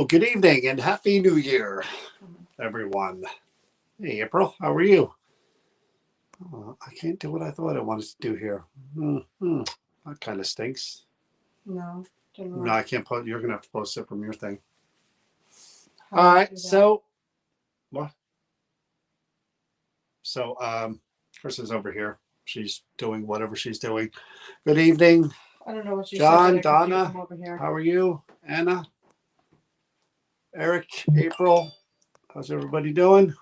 good evening and happy new year, everyone. Hey, April, how are you? I can't do what I thought I wanted to do here. That kind of stinks. No, didn't No, work. I can't post. You're gonna have to post it from your thing. How All do I right. do that? So what? So Chris is over here. She's doing whatever she's doing. Good evening, I don't know what you said, but John, I could do Donna. from over here. How are you? Anna, Eric, April. How's everybody doing?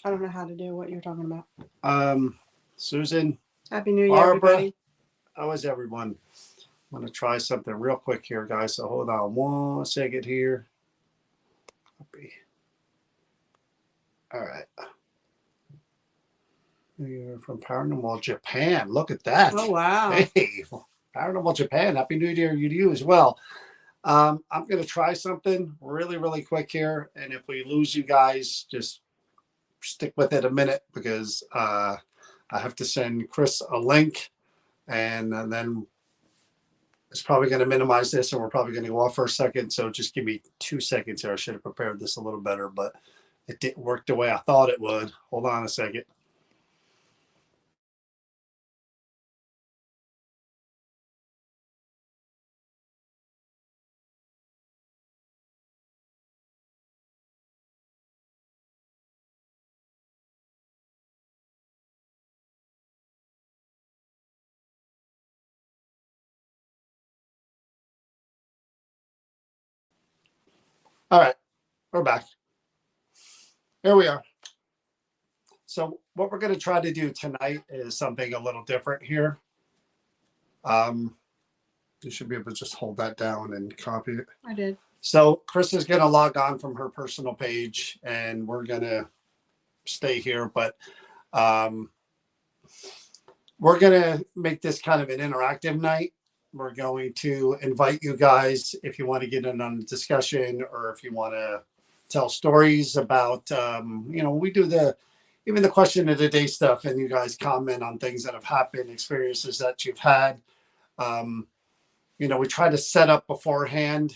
I don't know how to do what you're talking about. Susan, Happy New Year, Barbara. everybody. How is everyone? I'm going to try something real quick here, guys. So hold on 1 second here. All right. You're from Paranormal Japan. Look at that. Oh, wow. Hey, Paranormal Japan. Happy New Year to you as well. I'm going to try something really, really quick here. And if we lose you guys, just stick with it a minute because I have to send Chris a link. And then it's probably going to minimize this and we're probably going to go off for a second. So just give me 2 seconds here. I should have prepared this a little better, but it didn't work the way I thought it would. Hold on a second. All right, we're back. Here we are. So what we're going to try to do tonight is something a little different here. You should be able to just hold that down and copy it. I did. So Chris is going to log on from her personal page and we're going to stay here, but we're going to make this kind of an interactive night. We're going to invite you guys if you want to get in on the discussion or if you want to tell stories about, we do even the question of the day stuff and you guys comment on things that have happened, experiences that you've had. We try to set up beforehand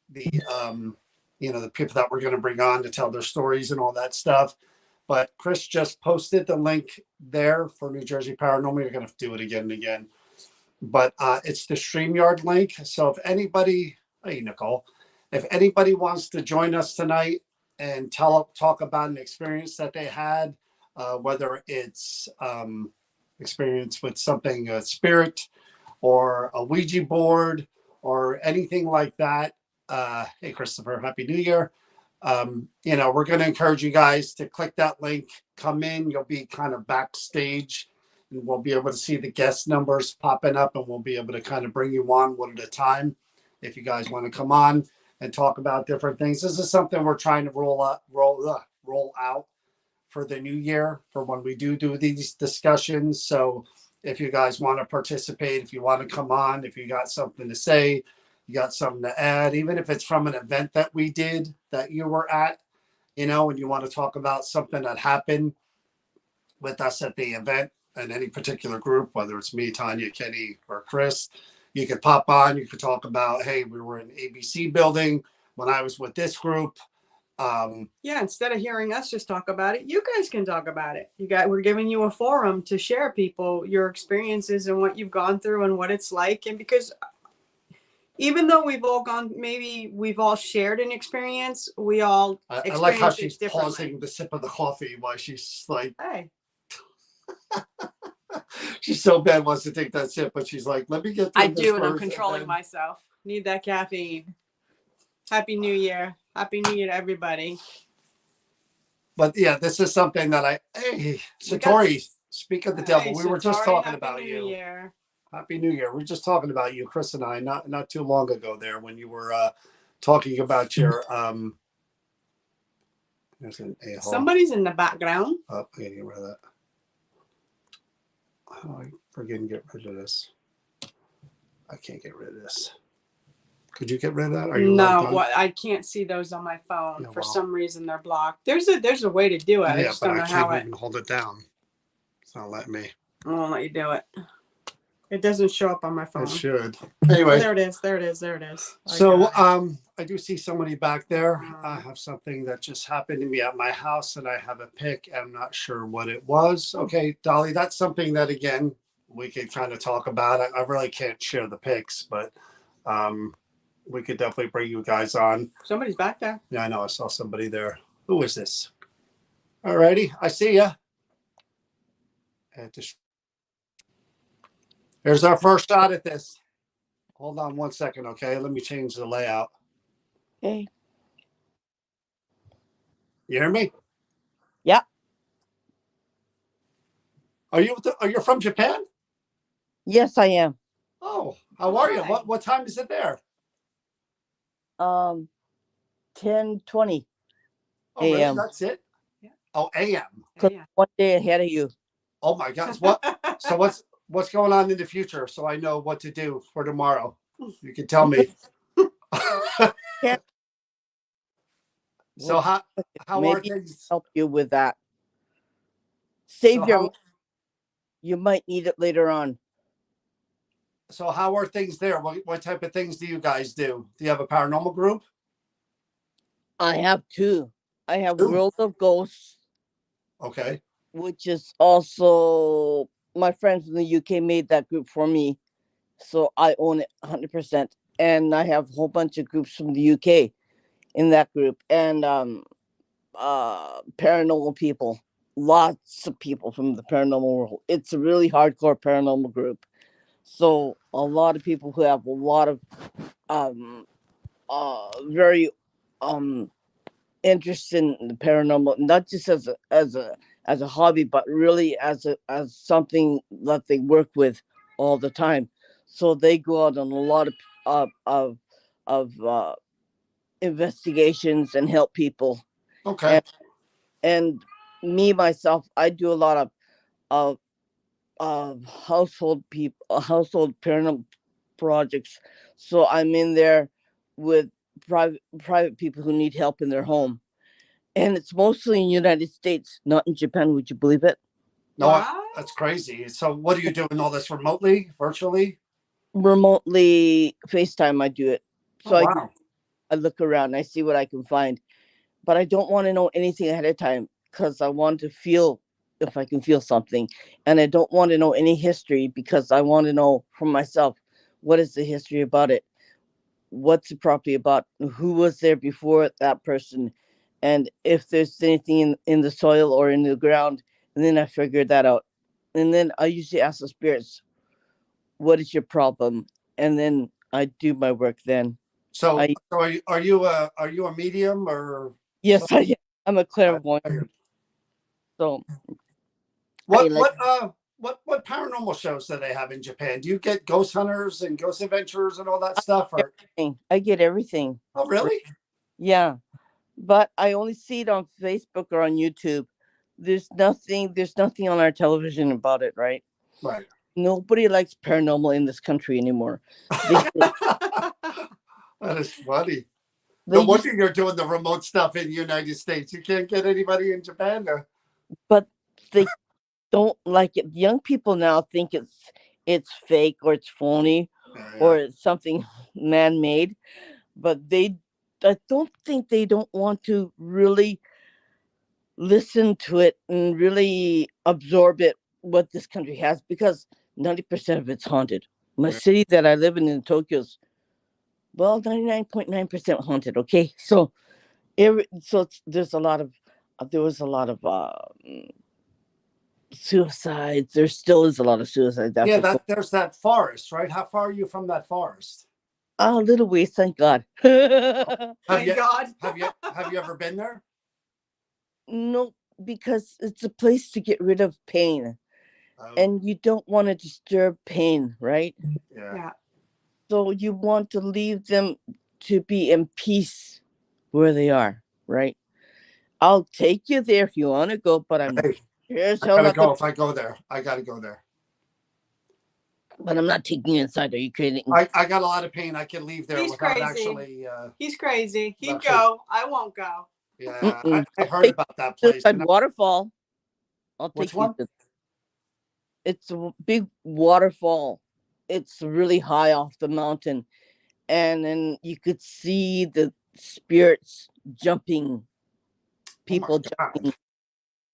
the people that we're going to bring on to tell their stories and all that stuff. But Chris just posted the link there for New Jersey Paranormal. You're going to do it again and again. But it's the StreamYard link. So if anybody, hey, Nicole, if anybody wants to join us tonight and talk about an experience that they had, whether it's experience with something, a spirit or a Ouija board or anything like that. Hey, Christopher, Happy New Year. We're going to encourage you guys to click that link, come in. You'll be kind of backstage and we'll be able to see the guest numbers popping up and we'll be able to kind of bring you on one at a time. If you guys want to come on and talk about different things, this is something we're trying to roll out for the new year for when we do these discussions. So if you guys want to participate, if you want to come on, if you got something to say, you got something to add, even if it's from an event that we did that you were at, and you want to talk about something that happened with us at the event and any particular group, whether it's me, Tanya, Kenny, or Chris, you could pop on. You could talk about, hey, we were in ABC building when I was with this group. Yeah, instead of hearing us just talk about it, you guys can talk about it. We're giving you a forum to share people your experiences and what you've gone through and what it's like. And because even though we've all shared an experience, we all I like how she's pausing the sip of the coffee while she's like, hey. She so bad wants to take that sip, but she's like, let me get through I this do, and I'm first, controlling myself. Need that caffeine. Happy New Year. Happy New Year to everybody. But yeah, this is something that hey, Satori, speak of the devil. We were just talking about you. Year. Happy New Year. We were just talking about you, Chris and I, not too long ago there when you were talking about your there's an a-hole. Somebody's in the background. Oh, I gotta get rid of that. Oh, I forget and get rid of this. I can't get rid of this. Could you get rid of that? Are you I can't see those on my phone. For some reason, they're blocked. There's a way to do it. Yeah, but I can't even hold it down. It's not letting me. I won't let you do it. It doesn't show up on my It phone. should. Oh, Anyway, there it is. There it is. There it is. so got it. I do see somebody back there. I Mm. have something that just happened to me at my house, and I have a pic. I'm not sure what it was. Okay, Dolly, that's something that again we could kind of talk about. I really can't share the pics, but we could definitely bring you guys on. Somebody's back there. Yeah, I know. I saw somebody there. Who is this? Alrighty, I see ya. Here's our first shot at this. Hold on 1 second, okay? Let me change the layout. Okay. You hear me? Yeah. Are you from Japan? Yes, I am. Oh, how are you? Hi. What time is it there? 10:20 Oh, really? a.m. That's it? Yeah. Oh, AM. Yeah. One day ahead of you. Oh my gosh. So what's going on in the future so I know what to do for tomorrow? You can tell me. Yeah. So how are Maybe things? help you with that. Save So your how, money. You might need it later on. so how are things there? What type of things do you guys do? Do you have a paranormal group? I have two. I have Two? World of Ghosts, Okay. which is also my friends in the UK made that group for me. So I own it 100%. And I have a whole bunch of groups from the UK in that group. And paranormal people. Lots of people from the paranormal world. It's a really hardcore paranormal group. So a lot of people who have a lot of very interest in the paranormal, not just as a hobby, but really as something that they work with all the time. So they go out on a lot of investigations and help people. Okay. And me myself, I do a lot of household people, household paranormal projects. So I'm in there with private people who need help in their home, and it's mostly in the United States, not in Japan. Would you believe it? No, Wow. that's crazy. So what are you doing all this remotely, virtually? Remotely FaceTime, I do it. So Oh, wow. I look around, I see what I can find, but I don't want to know anything ahead of time because I want to feel if I can feel something, and I don't want to know any history because I want to know for myself what is the history about it, what's the property about, who was there before that person, and if there's anything in the soil or in the ground, and then I figure that out, and then I usually ask the spirits, what is your problem, and then I do my work. Then So, I are you a medium or yes, I'm a I clairvoyant, figured. so I What like what what paranormal shows do they have in Japan? Do you get ghost hunters and ghost adventures and all that stuff? Or everything. I get everything. oh, really? Yeah, but I only see it on Facebook or on YouTube. There's nothing on our television about it, right? Right. Nobody likes paranormal in this country anymore. They That is funny. they No used, wonder you're doing the remote stuff in the United States. You can't get anybody in Japan to. but they don't like it. Young people now think it's fake or it's phony Yeah. or it's something man made, but I don't think they don't want to really listen to it and really absorb it what this country has because 90% of it's haunted. My Yeah. city that I live in Tokyo's, well, 99.9% haunted. Okay, so there's a lot of there was a lot of suicides. There still is a lot of suicides Yeah, after COVID. that there's that forest, right? How far are you from that forest? Oh, a little ways, thank God. Have Thank you God. have you ever been there? No, because it's a place to get rid of pain, Oh, and you don't want to disturb pain, right? yeah. Yeah. So you want to leave them to be in peace where they are, right? I'll take you there if you want to go, but I'm Hey, here's I hell gotta not gonna. go. If I go there, I gotta go there. But I'm not taking you inside. Are you kidding? I got a lot of pain. I can leave there He's without crazy. actually. He's crazy. He'd Actually, go. I won't go. yeah, Mm-mm. I I'll heard take about that you to place. the waterfall. I'll Which take you one? to. It's a big waterfall. it's really high off the mountain, and then you could see the spirits jumping, Oh my people God. jumping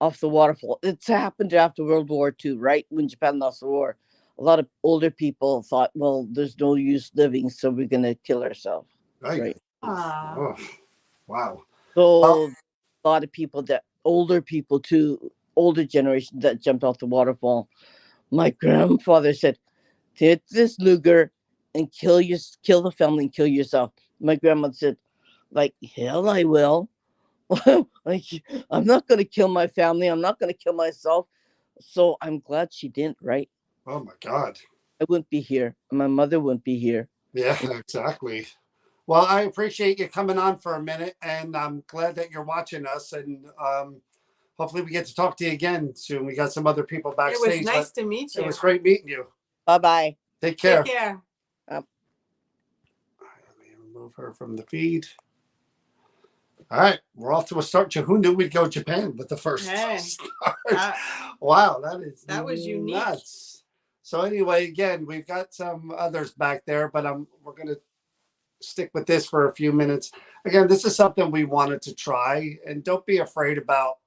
off the waterfall. It's happened after World War II, right? When Japan lost the war, a lot of older people thought, well, there's no use living, so we're gonna kill ourselves, Right. right? Ah. Oh, wow. Well, So a lot of people, that older people too, older generation, that jumped off the waterfall. My grandfather said, take this Luger and kill the family and kill yourself. My grandmother said, like, hell I will. Like, I'm not gonna kill my family, I'm not gonna kill myself. So I'm glad she didn't, right? oh my God. I wouldn't be here. My mother wouldn't be here. Yeah, exactly. Well, I appreciate you coming on for a minute, and I'm glad that you're watching us. And hopefully, we get to talk to you again soon. We got some other people It was backstage. nice to meet It you. was great meeting you. Bye-bye. Take care. Take care. Let me remove her from the feed. All right, we're off to a start. Who knew we'd go Japan with the first Hey, start? Wow, that was unique. nuts. So anyway, again, we've got some others back there, but we're gonna stick with this for a few minutes. Again, this is something we wanted to try, and don't be afraid about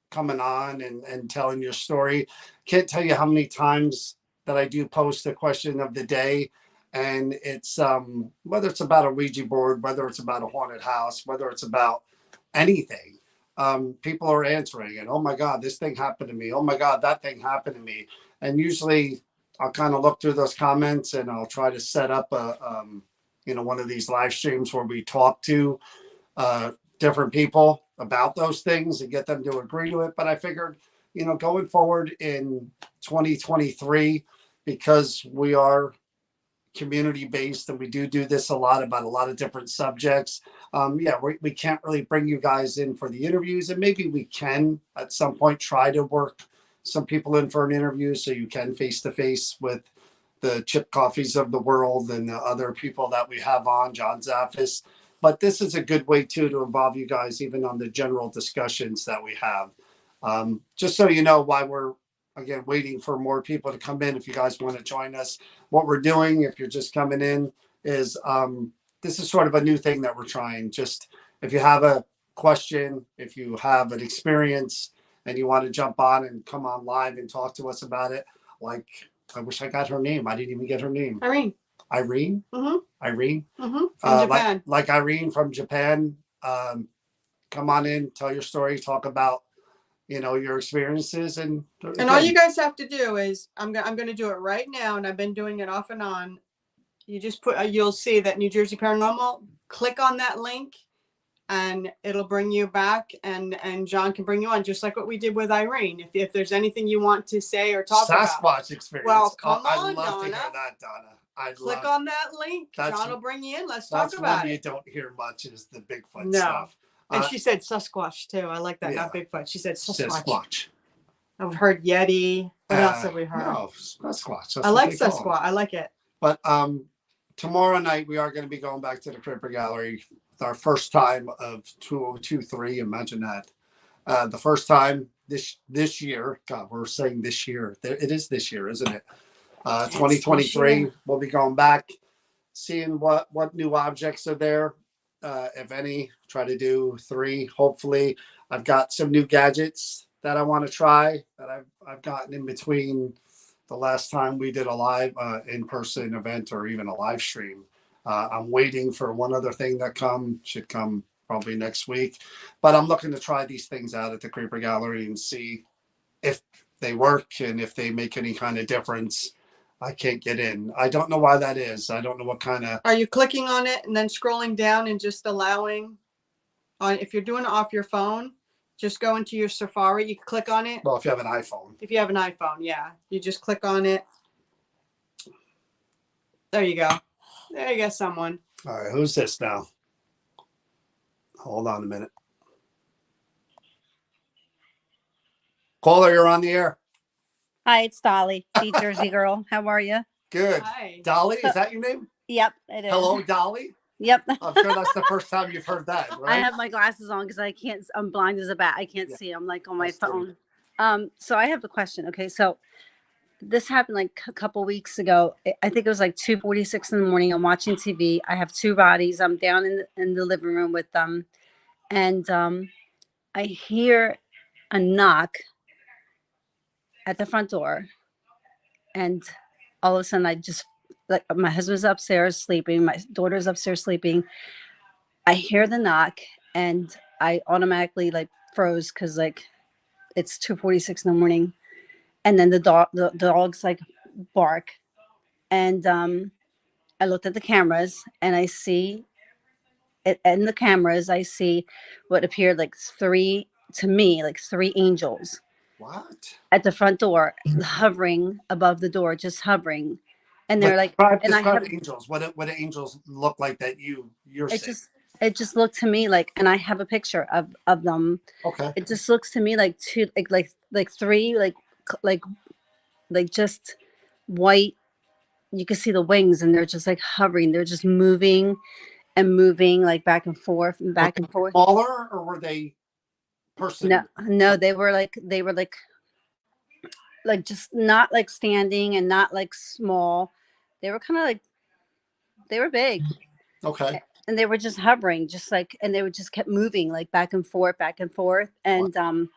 coming on and telling your story. Can't tell you how many times that I do post a question of the day, and it's whether it's about a Ouija board, whether it's about a haunted house, whether it's about anything. People are answering it. Oh my God, this thing happened to me. Oh my God, that thing happened to me. And usually I'll kind of look through those comments and I'll try to set up a one of these live streams where we talk to different people about those things and get them to agree to it. But I figured, going forward in 2023, because we are community based and we do this a lot about a lot of different subjects. We can't really bring you guys in for the interviews, and maybe we can at some point try to work some people in for an interview so you can face to face with the Chip Coffees of the world and the other people that we have on, John Zaffis. But this is a good way too to involve you guys even on the general discussions that we have. Just so you know why we're again waiting for more people to come in. If you guys want to join us, what we're doing, if you're just coming in, is this is sort of a new thing that we're trying. Just if you have a question, if you have an experience, and you want to jump on and come on live and talk to us about it, like I wish I got her name. I didn't even get her name. Irene. Irene? Mm-hmm. Irene? Mm-hmm. From Japan. Like Irene from Japan. Come on in, tell your story, talk about your experiences, and all you guys have to do is I'm going to do it right now, and I've been doing it off and on. You just you'll see that New Jersey Paranormal. Click on that link, and it'll bring you back, and John can bring you on, just like what we did with Irene. If there's anything you want to say or talk about. Sasquatch experience. Well, come on, I'd love Donna. to hear that, Donna. Click on that link. John will bring you in. Let's talk about That's one it. you don't hear much is the Bigfoot No. stuff. And she said Sasquatch too. I like that. Yeah. Not Bigfoot. She said Sasquatch. Sasquatch. I've heard Yeti. What else have we heard? No, Sasquatch. I like Sasquatch. I like it. But tomorrow night we are going to be going back to the Creeper Gallery. Our first time of 2023. Imagine that. The first time this year. God, we're saying this year. It is this year, isn't it? 2023. We'll be going back, seeing what new objects are there, if any. Try to do 3. Hopefully, I've got some new gadgets that I want to try that I've gotten in between the last time we did a live in-person event or even a live stream. I'm waiting for one other thing that should come probably next week, but I'm looking to try these things out at the Creeper Gallery and see if they work and if they make any kind of difference. I can't get in. I don't know why that is. I don't know what kind of. Are you clicking on it and then scrolling down and just allowing on, if you're doing it off your phone, just go into your Safari. You can click on it. Well, if you have an iPhone. If you have an iPhone, yeah. You just click on it. There you go. There you go, someone. All right, who's this now? Hold on a minute. Caller, you're on the air. Hi, it's Dolly, the Jersey girl. How are you? Good. Hi. Dolly, is that your name? Yep, it is. Hello, Dolly. Yep. I'm sure that's the first time you've heard that, right? I have my glasses on because I can't. I'm blind as a bat. I can't see. I'm like on my That's phone. So I have a question. Okay, so this happened like a couple weeks ago. I think it was like 2:46 in the morning. I'm watching TV. I have two bodies. I'm down in the living room with them, and I hear a knock at the front door, and all of a sudden I just, like, my husband's upstairs sleeping, my daughter's upstairs sleeping. I hear the knock, and I automatically like froze because like it's 2:46 in the morning, and then the dogs like bark, and I looked at the cameras, and I see it in the cameras. I see what appeared like three, to me, like three angels What? at the front door, hovering above the door, just hovering. And they're like, and I Describe have, angels. What do angels look like that you're it seeing? just, it just looked to me like, and I have a picture of them. Okay. It just looks to me like two, like three, like like just white. You can see the wings, and they're just like hovering. They're just moving and moving, like back and forth and Were back they and forth. smaller or were they No, person? no, they were like just not like standing and not like small. They were kind of like, they were big, Okay. and they were just hovering, just like, and they would just kept moving like back and forth. Wow. And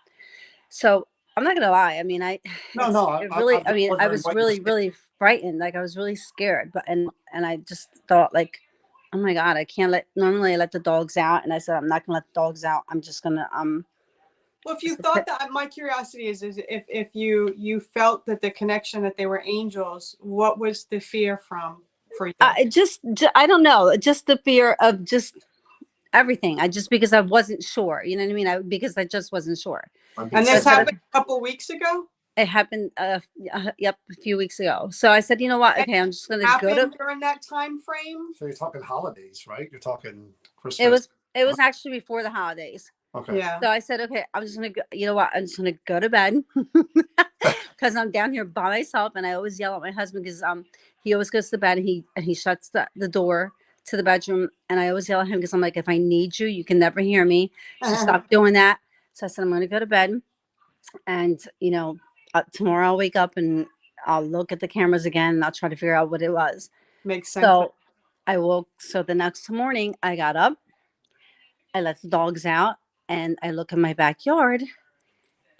so I'm not gonna lie. I mean, No, no. it really, I'm I just mean, I wondering was what you're really, seeing. really frightened. Like I was really scared, but and I just thought like, oh my God, I can't let. Normally, I let the dogs out, and I said I'm not gonna let the dogs out. I'm just gonna Well, if you thought that, my curiosity is if you felt that the connection, that they were angels, what was the fear from for you? I don't know, just the fear of just everything. I just, because I wasn't sure. You know what I mean? Because I just wasn't sure. I'm And being So I this sick. said, happened a couple weeks ago. it happened. Yep, a few weeks ago. So I said, you know what? And Okay, I'm just gonna go to. happened during that time frame. So you're talking holidays, right? You're talking It Christmas. was it was actually before the holidays. Okay. Yeah. So I said, okay, I'm just gonna go, you know what? I'm just gonna go to bed because I'm down here by myself, and I always yell at my husband because he always goes to bed, and he shuts the door to the bedroom, and I always yell at him because I'm like, if I need you, you can never hear me. So stop doing that. So I said, I'm gonna go to bed, and tomorrow I'll wake up and I'll look at the cameras again, and I'll try to figure out what it was. Makes sense. So I woke. So the next morning I got up, I let the dogs out, and I look in my backyard,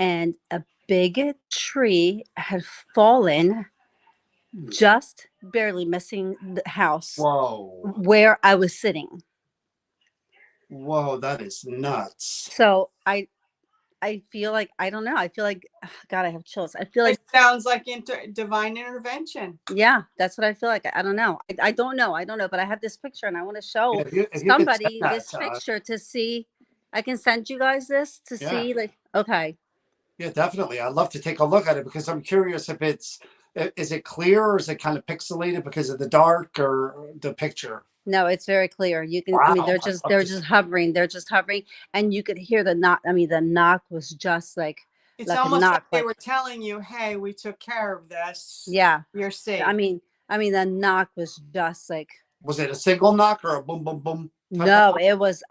and a big tree had fallen, just barely missing the house Whoa. where I was sitting. Whoa, that is nuts. So I feel like, I don't know. I feel like, God, I have chills. I feel It like, sounds like divine intervention. yeah, that's what I feel like. I don't know. I don't know. I don't know. But I have this picture, and I want to Yeah, show if you could send somebody that this to us. picture to see. I can send you guys this to Yeah. see. Like, okay. Yeah, definitely. I'd love to take a look at it because I'm curious if is it clear or is it kind of pixelated because of the dark or the picture? No, it's very clear. You can. I mean, Wow. they're just hovering. They're just hovering, and you could hear the knock. I mean, the knock was just like It's a almost like knock. they Like, were telling you, "Hey, we took care of this. yeah. You're safe." I mean, the knock was just like, Was it a single knock or a boom, boom, boom? type of no, knock? it was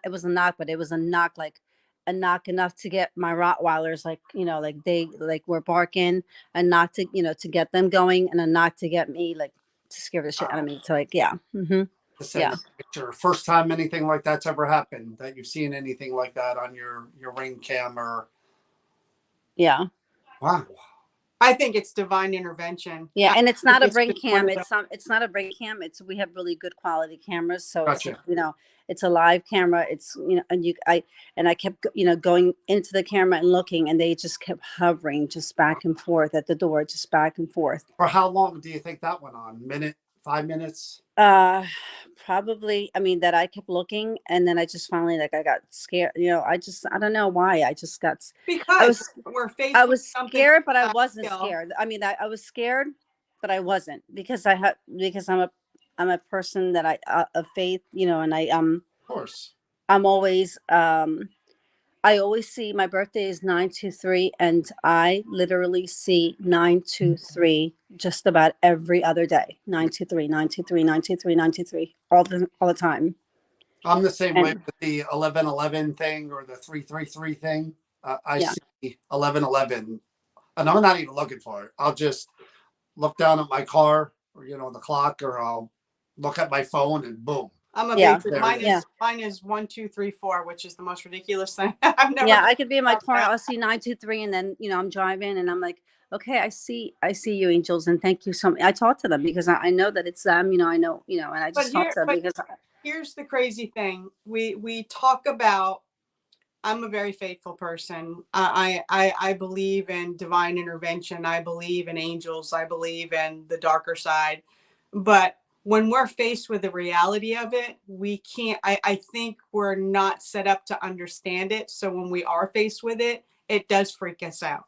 it was a knock, but it was a knock like a knock enough to get my Rottweilers, like, like they like were barking, a knock to, to get them going, and a knock to get me, like, to scare the shit out of me. So like, yeah. To send Yeah. a picture. First time anything like that's ever happened, that you've seen anything like that on your ring cam or Yeah. wow. I think it's divine intervention. Yeah, I and it's think not a it's brain just one cam. of the- It's not a brain cam. We have really good quality cameras, so it's, Gotcha. it's a live camera. It's, and I kept, going into the camera and looking, and they just kept hovering, just back and forth at the door, just back and forth. For how long do you think that went on? Minute, 5 minutes? Probably. I mean, that I kept looking, and then I just finally, like, I got scared. I don't know why. I just got. because we're faced I with was something scared, but I wasn't real. scared. I mean, I was scared, but I wasn't, because because I'm a person that of faith, and Of course. I'm always I always see, my birthday is 9/23, and I literally see 9/23 just about every other day. 9/23, 9/23, 9/23, 9/23, all the time. I'm the same way And with the 1111 thing or the 333 thing. I yeah, see 1111 and I'm not even looking for it. I'll just look down at my car or, the clock, or I'll look at my phone and boom. I'm a Yeah. basic. There Mine it is is. mine is 1, 2, 3, 4, which is the most ridiculous thing. I've never. Yeah, I could be in my about car. that. I'll see 923, and then I'm driving, and I'm like, okay, I see you, angels, and thank you so much. I talk to them because I know that it's them. I know, and I But just talk to them because here's the crazy thing. We talk about. I'm a very faithful person. I believe in divine intervention. I believe in angels. I believe in the darker side. But when we're faced with the reality of it, we can't. I think we're not set up to understand it. So when we are faced with it, it does freak us out.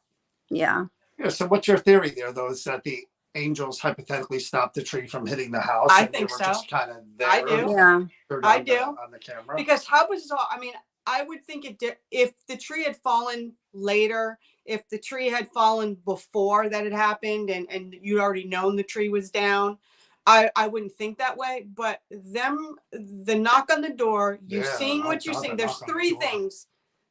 yeah, Yeah. So what's your theory there, though? Is that the angels hypothetically stopped the tree from hitting the house? I and think they were so. just kind of there. I do. yeah, I do. On the camera. Because how bizarre. I mean, I would think if the tree had fallen later, if the tree had fallen before that had happened, and you'd already known the tree was down, I wouldn't think that way. But the knock on the door, you Yeah, seeing oh what you're God, seeing. the There's knock on the 3 door. things: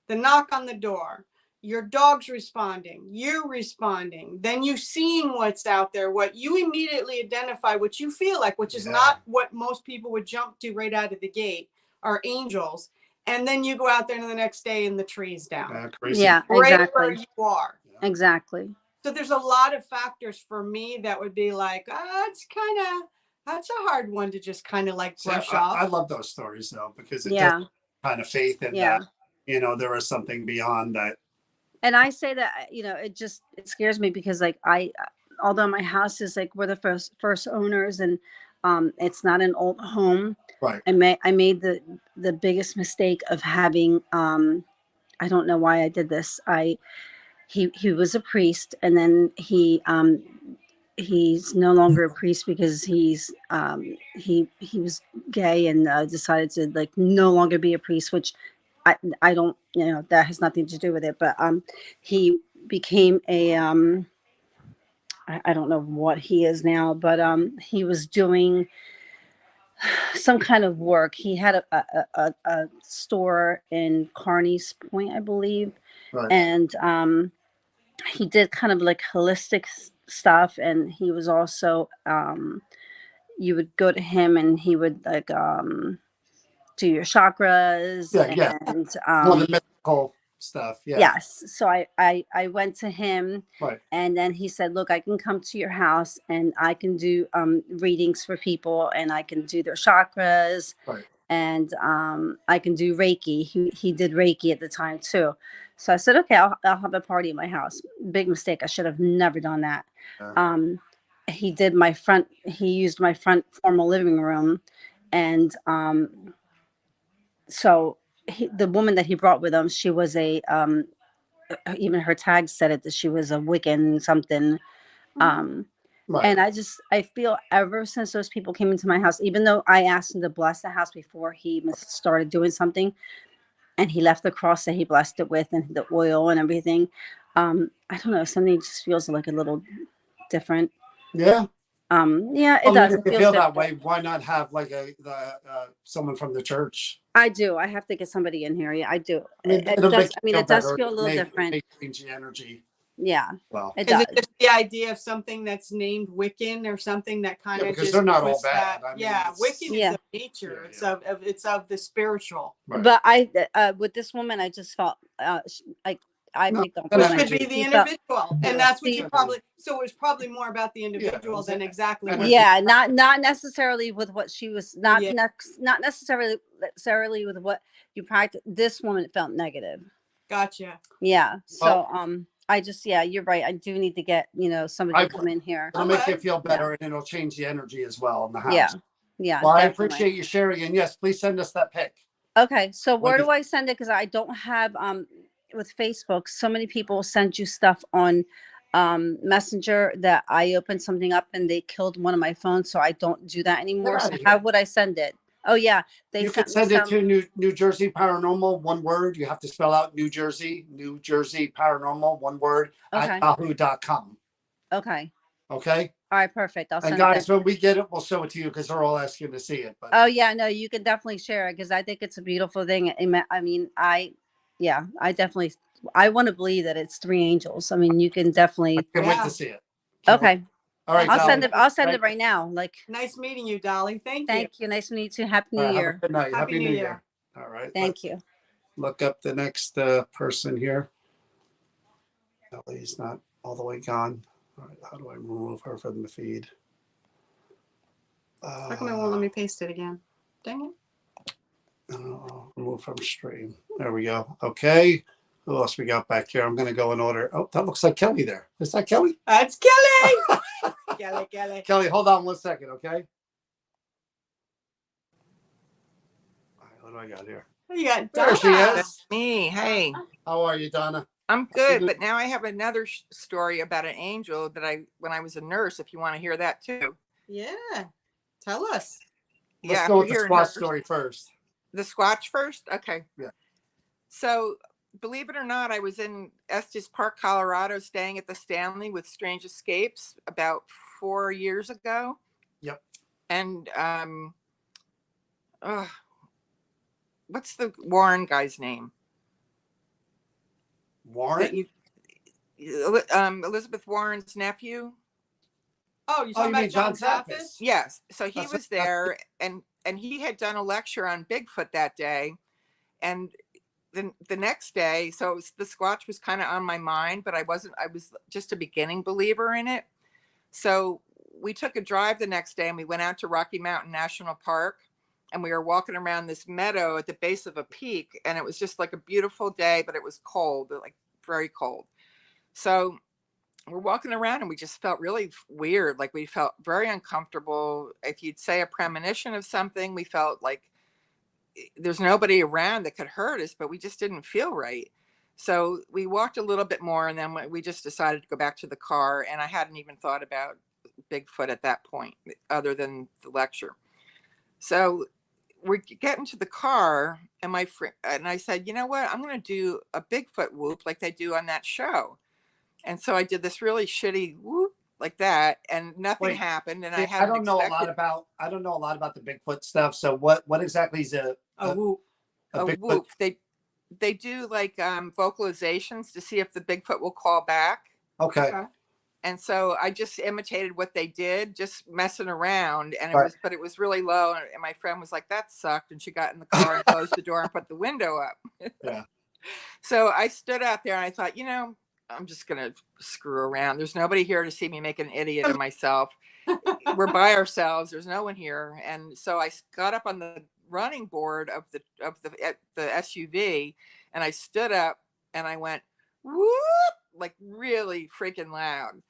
the knock on the door, your dog's responding, you responding, then you seeing what's out there, what you immediately identify, what you feel like, which is Yeah. not what most people would jump to right out of the gate, are angels. And then you go out there the next day and the tree's down. Crazy. yeah, Right where exactly, you are. exactly. So there's a lot of factors for me that would be like, that's a hard one to just kind of like So brush I off. love those stories though, because it does Yeah, kind of faith in yeah. that, there is something beyond that. And I say that it scares me because like although my house is like we're the first owners, and it's not an old home. Right. I made the biggest mistake of having I don't know why I did this. He was a priest, and then he's no longer a priest because he was gay, and decided to like no longer be a priest, which I don't, that has nothing to do with it. But he became a I don't know what he is now, but he was doing some kind of work. He had a store in Carney's Point, I believe, Right. and he did kind of like holistic stuff, and he was also you would go to him, and he would like do your chakras, Yeah. and All the mythical stuff. Yeah. yes. So I went to him, Right. and then he said, look, I can come to your house, and I can do readings for people, and I can do their chakras, Right. and I can do Reiki. He did Reiki at the time too. So I said, okay, I'll have a party in my house. Big mistake. I should have never done that. Yeah. He used my front formal living room, and so the woman that he brought with him, she was a even her tag said it, that she was a Wiccan something. Right. And I feel ever since those people came into my house, even though I asked him to bless the house before he even started doing something, and he left the cross that he blessed it with and the oil and everything, I don't know, something just feels like a little different. Yeah. Yeah, it Well, does. if It you feels feel that different. way, why not have like someone from the church? I do. I have to get somebody in here. Yeah, I do. I mean, it'll make you feel it does better. feel a little It different. may change the energy. Yeah, Well, it Is does. it just the idea of something that's named Wiccan or something that kind of because just they're not all puts bad. that- I mean, yeah, it's- Wiccan Yeah. is of nature. Yeah, It's of the spiritual. Right. But with this woman, I just felt I No, picked on that Which energy. could be the She felt- individual, Yeah, and that's what see- you probably. So it was probably more about the individual was than it- exactly and what. it- Yeah, not necessarily with what she was not Yeah. not necessarily with what you practice. This woman felt negative. Gotcha. Yeah. So Well- I just, yeah, you're right. I do need to get somebody I to come in here. It'll make you Okay. feel better, and it'll change the energy as well in the house. Yeah. Yeah. Well, I definitely. appreciate you sharing, and yes, please send us that pic. Okay, so where What do I send it? Because I don't have with Facebook. So many people send you stuff on Messenger that I opened something up and they killed one of my phones, so I don't do that anymore. So outta how here. would I send it? Oh yeah, they You sent can me send it some. to New Jersey Paranormal, one word. You have to spell out New Jersey Paranormal, one word, Okay. at yahoo.com. Okay, Okay? all right, perfect. I'll And send guys, it. when we get it, we'll show it to you because they're all asking to see it. But Oh yeah, no, you can definitely share it because I think it's a beautiful thing. I mean, I want to believe that it's 3 angels. I mean, you can definitely. I can't wait Yeah. to see it. Can't wait. Okay. All right, I'll Dolly. send it. I'll send Thank- it right now. Like, Nice meeting you, Dolly. Thank you. thank you. Nice to meet you. Happy New All right, have a Year. good night. Happy New Year. All right. Thank you. Look up the next person here. Dolly's not all the way gone. All right, how do I remove her from the feed? How come it won't let me paste it again? Dang it. Remove from stream. There we go. Okay. Who else we got back here? I'm going to go in order. Oh, that looks like Kelly there. Is that Kelly? That's Kelly. Kelly. Kelly, hold on 1 second, okay? All right, what do I got here? You got There she Donna. is. That's me. Hey, How are you, Donna? I'm good. But now I have another story about an angel that when I was a nurse, if you want to hear that too. Yeah. Tell us. Let's Yeah, go after with the hearing squat her- story first. The Squatch first? Okay. Yeah. So, believe it or not, I was in Estes Park, Colorado, staying at the Stanley with Strange Escapes about 4 years ago. Yep. And what's the Warren guy's name? Warren? Elizabeth Warren's nephew. Oh, you're Oh, talking you mean about John John Zaffis? Zaffis? Yes. So he That's was there, and he had done a lecture on Bigfoot that day. And the next day, so the Squatch was kind of on my mind, but I was just a beginning believer in it. So we took a drive the next day and we went out to Rocky Mountain National Park, and we were walking around this meadow at the base of a peak, and it was just like a beautiful day, but it was cold, like very cold. So we're walking around and we just felt really weird. Like we felt very uncomfortable. If you'd say a premonition of something, we felt like there's nobody around that could hurt us, but we just didn't feel right. So we walked a little bit more, and then we just decided to go back to the car. And I hadn't even thought about Bigfoot at that point, other than the lecture. So we're getting to the car, and my friend and I said, you know what? I'm going to do a Bigfoot whoop like they do on that show. And so I did this really shitty whoop like that, and nothing happened. And I don't know a lot about the Bigfoot stuff. So what exactly is a whoop? A Bigfoot? whoop. They do like vocalizations to see if the Bigfoot will call back. Okay. And so I just imitated what they did, just messing around, and it was really low. And my friend was like, "That sucked," and she got in the car and closed the door and put the window up. Yeah. So I stood out there and I thought, I'm just gonna screw around. There's nobody here to see me make an idiot of myself. We're by ourselves. There's no one here. And so I got up on the running board of the SUV, and I stood up and I went whoop, like really freaking loud.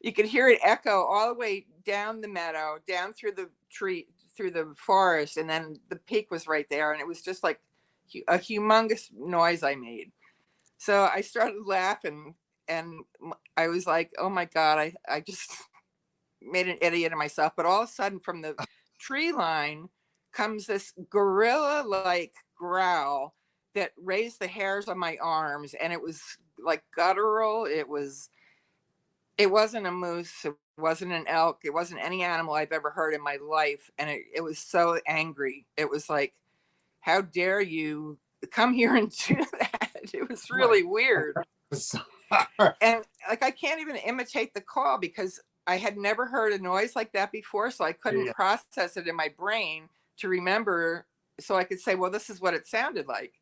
You could hear it echo all the way down the meadow, down through the tree, through the forest, and then the peak was right there, and it was just like a humongous noise I made. So I started laughing, and I was like, oh my God, I just made an idiot of myself. But all of a sudden from the tree line comes this gorilla-like growl that raised the hairs on my arms, and it was like guttural. It wasn't a moose, it wasn't an elk, it wasn't any animal I've ever heard in my life. And it was so angry. It was like, how dare you come here and do that? It was really weird. And like, I can't even imitate the call because I had never heard a noise like that before. So I couldn't process it in my brain to remember. So I could say, well, this is what it sounded like.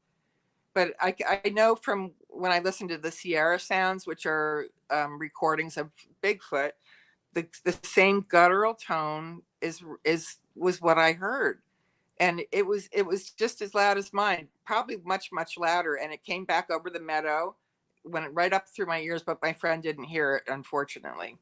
But I know from when I listened to the Sierra sounds, which are recordings of Bigfoot, the same guttural tone was what I heard. And it was just as loud as mine, probably much, much louder. And it came back over the meadow, went right up through my ears, but my friend didn't hear it, unfortunately.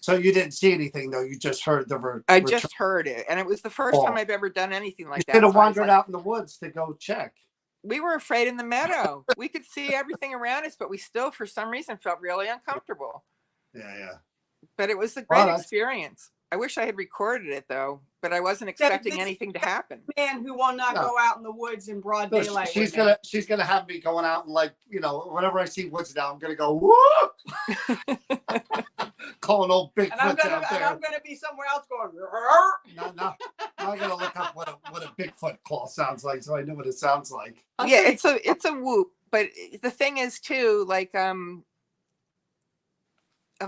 So you didn't see anything, though. You just heard I just heard it. And it was the first time I've ever done anything like that. You should have wandered out in the woods to go check. We were afraid in the meadow. We could see everything around us, but we still, for some reason, felt really uncomfortable. Yeah. But it was a great experience. I wish I had recorded it, though, but I wasn't expecting anything to happen. Man who will not go out in the woods in broad daylight. She's gonna have me going out and, like, whenever I see woods now, I'm gonna go whoop, calling old Bigfoot out there. And I'm gonna be somewhere else going. No. I'm gonna look up what a Bigfoot call sounds like, so I know what it sounds like. Yeah, it's a whoop. But the thing is, too, like a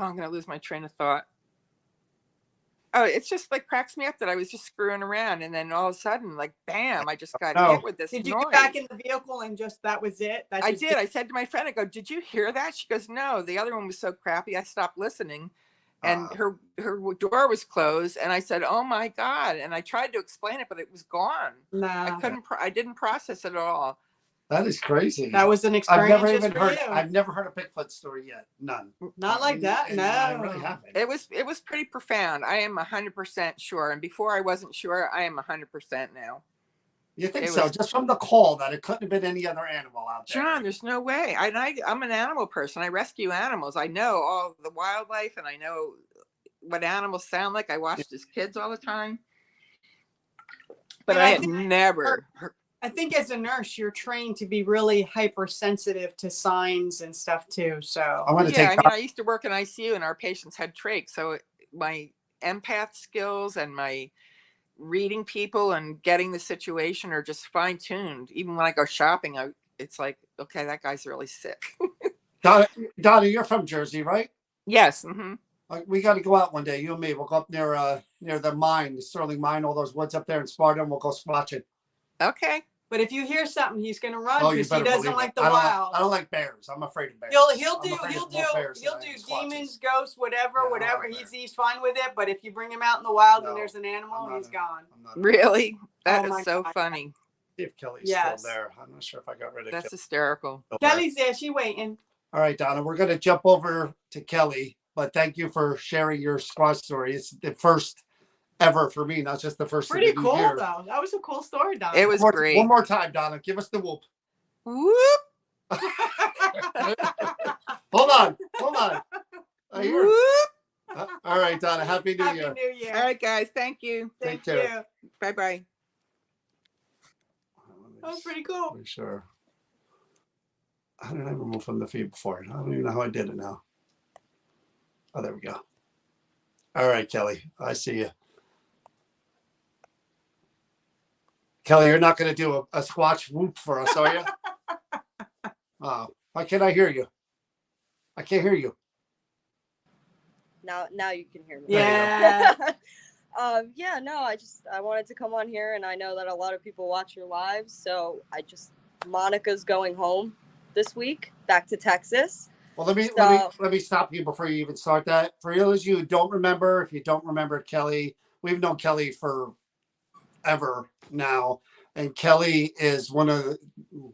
Oh, I'm going to lose my train of thought. Oh, it's just like cracks me up that I was just screwing around, and then all of a sudden, like, bam, I just got hit with this Did you noise. get back in the vehicle and just that was it? I did. I said to my friend, I go, did you hear that? She goes, no, the other one was so crappy. I stopped listening, and her door was closed, and I said, oh my God. And I tried to explain it, but it was gone. Nah. I didn't process it at all. That is crazy. That was an experience. I've never heard a Bigfoot story yet. None. Not like that. No, I really haven't. It was pretty profound. I am 100% sure. And before I wasn't sure, I am 100% now. You think so? Just from the call that it couldn't have been any other animal out there. John, there's no way. I'm an animal person. I rescue animals. I know all the wildlife, and I know what animals sound like. I watched as kids all the time. But I had never heard. I think as a nurse, you're trained to be really hypersensitive to signs and stuff too. So I used to work in ICU, and our patients had trach. So my empath skills and my reading people and getting the situation are just fine tuned. Even when I go shopping, it's like, okay, that guy's really sick. Donna, you're from Jersey, right? Yes. Mm-hmm. We got to go out one day. You and me. We'll go up near the mine, the Sterling Mine, all those woods up there in Sparta, and we'll go squatching. Okay. But if you hear something, he's going to run because he doesn't like the wild. I don't like bears. I'm afraid of bears. He'll do demons, ghosts, whatever. He's fine with it. But if you bring him out in the wild and there's an animal, he's gone. Really? That is so funny. See if Kelly's still there. I'm not sure if I got rid of Kelly. That's hysterical. Kelly's there. She's waiting. All right, Donna, we're going to jump over to Kelly. But thank you for sharing your squash story. It's the first ever for me, not just the first. Pretty cool, though. That was a cool story, Donna. It was great. One more time, Donna. Give us the whoop. Whoop. Hold on. Whoop. All right, Donna. Happy New Year. Happy New Year. All right, guys. Thank you. Take care. Bye-bye. That was pretty cool. Pretty sure. How did I remove from the feed before? I don't even know how I did it now. Oh, there we go. All right, Kelly. I see you. Kelly, you're not going to do a squatch whoop for us, are you? Why can't I hear you? I can't hear you. Now you can hear me. Yeah. I wanted to come on here, and I know that a lot of people watch your lives, so Monica's going home this week, back to Texas. Well, let me stop you before you even start that. For those of you who don't remember, if you don't remember Kelly, we've known Kelly for ever now, and Kelly is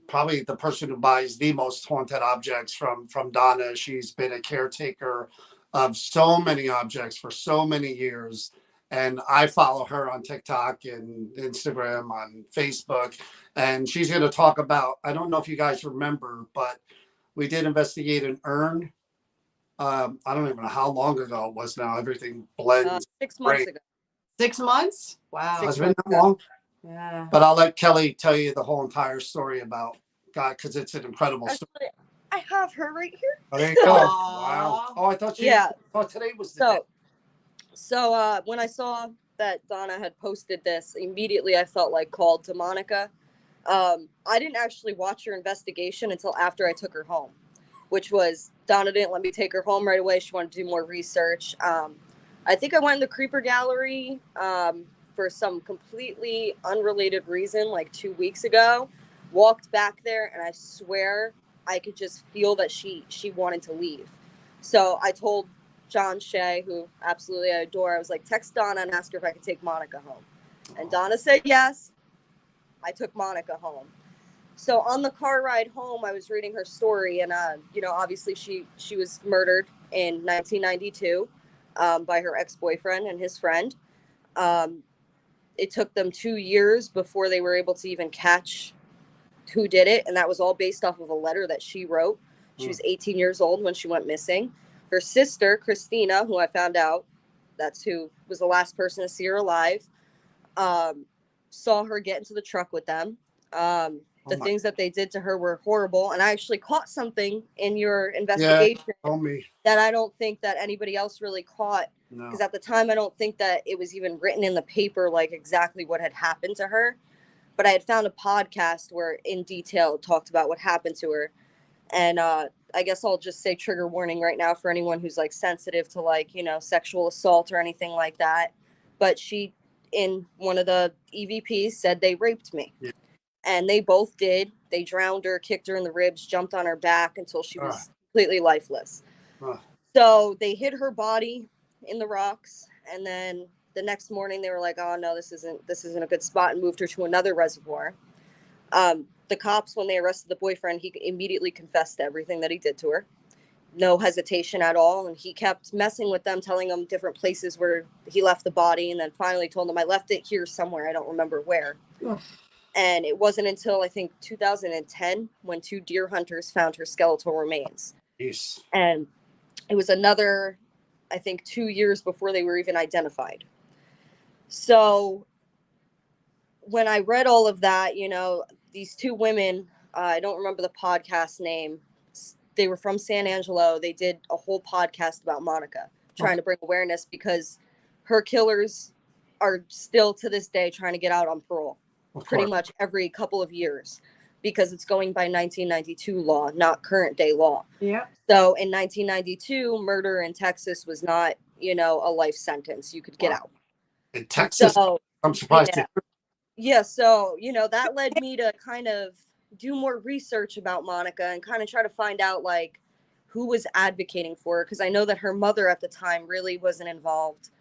probably the person who buys the most haunted objects from Donna. She's been a caretaker of so many objects for so many years, and I follow her on TikTok and Instagram, on Facebook, and she's going to talk about, I don't know if you guys remember, but we did investigate an urn. I don't even know how long ago it was now. Everything blends. 6 months ago. 6 months? Wow. Has it been that long? Yeah. But I'll let Kelly tell you the whole entire story about God, because it's an incredible story. Actually, I have her right here. Oh, there you go. Wow. Oh, I thought today was the day. So when I saw that Donna had posted this, immediately I felt like called to Monica. I didn't actually watch her investigation until after I took her home, which was Donna didn't let me take her home right away. She wanted to do more research. I think I went in the Creeper Gallery for some completely unrelated reason like 2 weeks ago. Walked back there, and I swear I could just feel that she wanted to leave. So I told John Shea, who absolutely I adore, I was like, text Donna and ask her if I could take Monica home. And Donna said yes. I took Monica home. So on the car ride home, I was reading her story, and obviously she was murdered in 1992 by her ex-boyfriend and his friend. It took them 2 years before they were able to even catch who did it, and that was all based off of a letter that she wrote. She was 18 years old when she went missing. Her sister, Christina, who I found out that's who was the last person to see her alive, saw her get into the truck with them. Things that they did to her were horrible. And I actually caught something in your investigation that I don't think that anybody else really caught. Because at the time, I don't think that it was even written in the paper, like exactly what had happened to her. But I had found a podcast where in detail it talked about what happened to her. And I guess I'll just say trigger warning right now for anyone who's like sensitive to like, you know, sexual assault or anything like that. But she, in one of the EVPs, said they raped me. Yeah. And they both did. They drowned her, kicked her in the ribs, jumped on her back until she was completely lifeless. So they hid her body in the rocks, and then the next morning they were like, "Oh no, this isn't a good spot," and moved her to another reservoir. The cops, when they arrested the boyfriend, he immediately confessed to everything that he did to her, no hesitation at all, and he kept messing with them, telling them different places where he left the body, and then finally told them, "I left it here somewhere. I don't remember where." And it wasn't until I think 2010 when 2 deer hunters found her skeletal remains. Jeez. And it was another, I think, 2 years before they were even identified. So when I read all of that, you know, these 2 women, I don't remember the podcast name. They were from San Angelo. They did a whole podcast about Monica, trying to bring awareness because her killers are still to this day trying to get out on parole pretty much every couple of years because it's going by 1992 law, not current day law. Yeah. So in 1992, murder in Texas was not, you know, a life sentence. You could get out. In Texas, So, I'm surprised. yeah. So, you know, that led me to kind of do more research about Monica and kind of try to find out like who was advocating for her. Cause I know that her mother at the time really wasn't involved.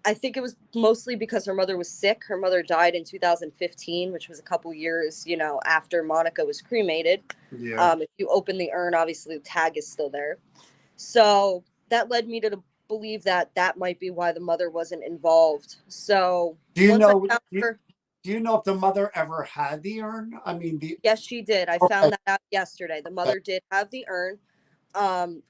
I think it was mostly because her mother was sick. Her mother died in 2015, which was a couple years, you know, after Monica was cremated. Yeah. If you open the urn, obviously the tag is still there. So that led me to believe that that might be why the mother wasn't involved. So Do you know? her, Do you know if the mother ever had the urn? I mean, yes, she did. I found that out yesterday. The mother did have the urn.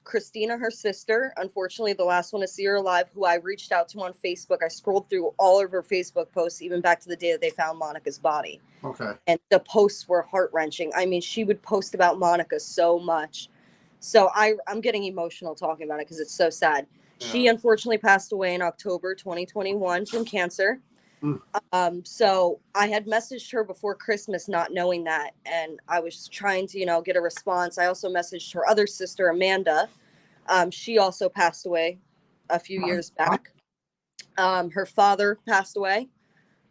Christina, her sister, unfortunately the last one to see her alive, who I reached out to on Facebook. I scrolled through all of her Facebook posts, even back to the day that they found Monica's body. Okay. And the posts were heart-wrenching. I mean, she would post about Monica so much. So I'm getting emotional talking about it because it's so sad. Yeah. She unfortunately passed away in October 2021 from cancer. So I had messaged her before Christmas, not knowing that. And I was trying to, you know, get a response. I also messaged her other sister, Amanda. She also passed away a few years back. Her father passed away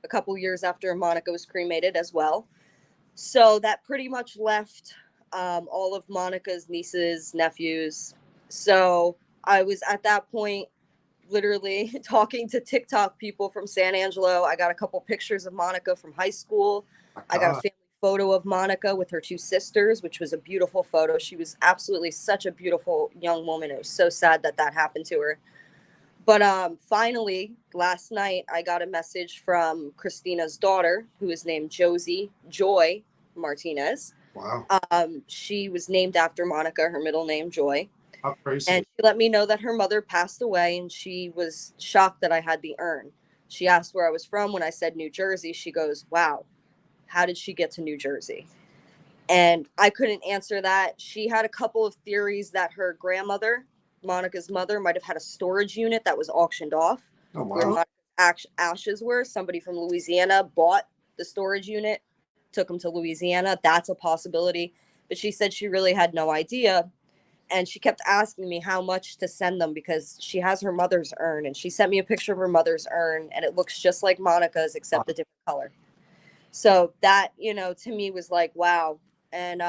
a couple years after Monica was cremated as well. So that pretty much left all of Monica's nieces, nephews. So I was at that point literally talking to TikTok people from San Angelo. I got a couple pictures of Monica from high school. I got a family photo of Monica with her 2 sisters, which was a beautiful photo. She was absolutely such a beautiful young woman. It was so sad that that happened to her. But finally, last night, I got a message from Christina's daughter, who is named Joy Martinez. Wow. She was named after Monica, her middle name, Joy. How crazy. And she let me know that her mother passed away, and she was shocked that I had the urn. She asked where I was from. When I said New Jersey, she goes, "Wow, how did she get to New Jersey?" And I couldn't answer that. She had a couple of theories that her grandmother, Monica's mother, might have had a storage unit that was auctioned off. Oh, wow. Where Monica's ashes were. Somebody from Louisiana bought the storage unit, took them to Louisiana. That's a possibility. But she said she really had no idea. And she kept asking me how much to send them because she has her mother's urn. And she sent me a picture of her mother's urn, and it looks just like Monica's except a different color. So that, you know, to me was like, wow. And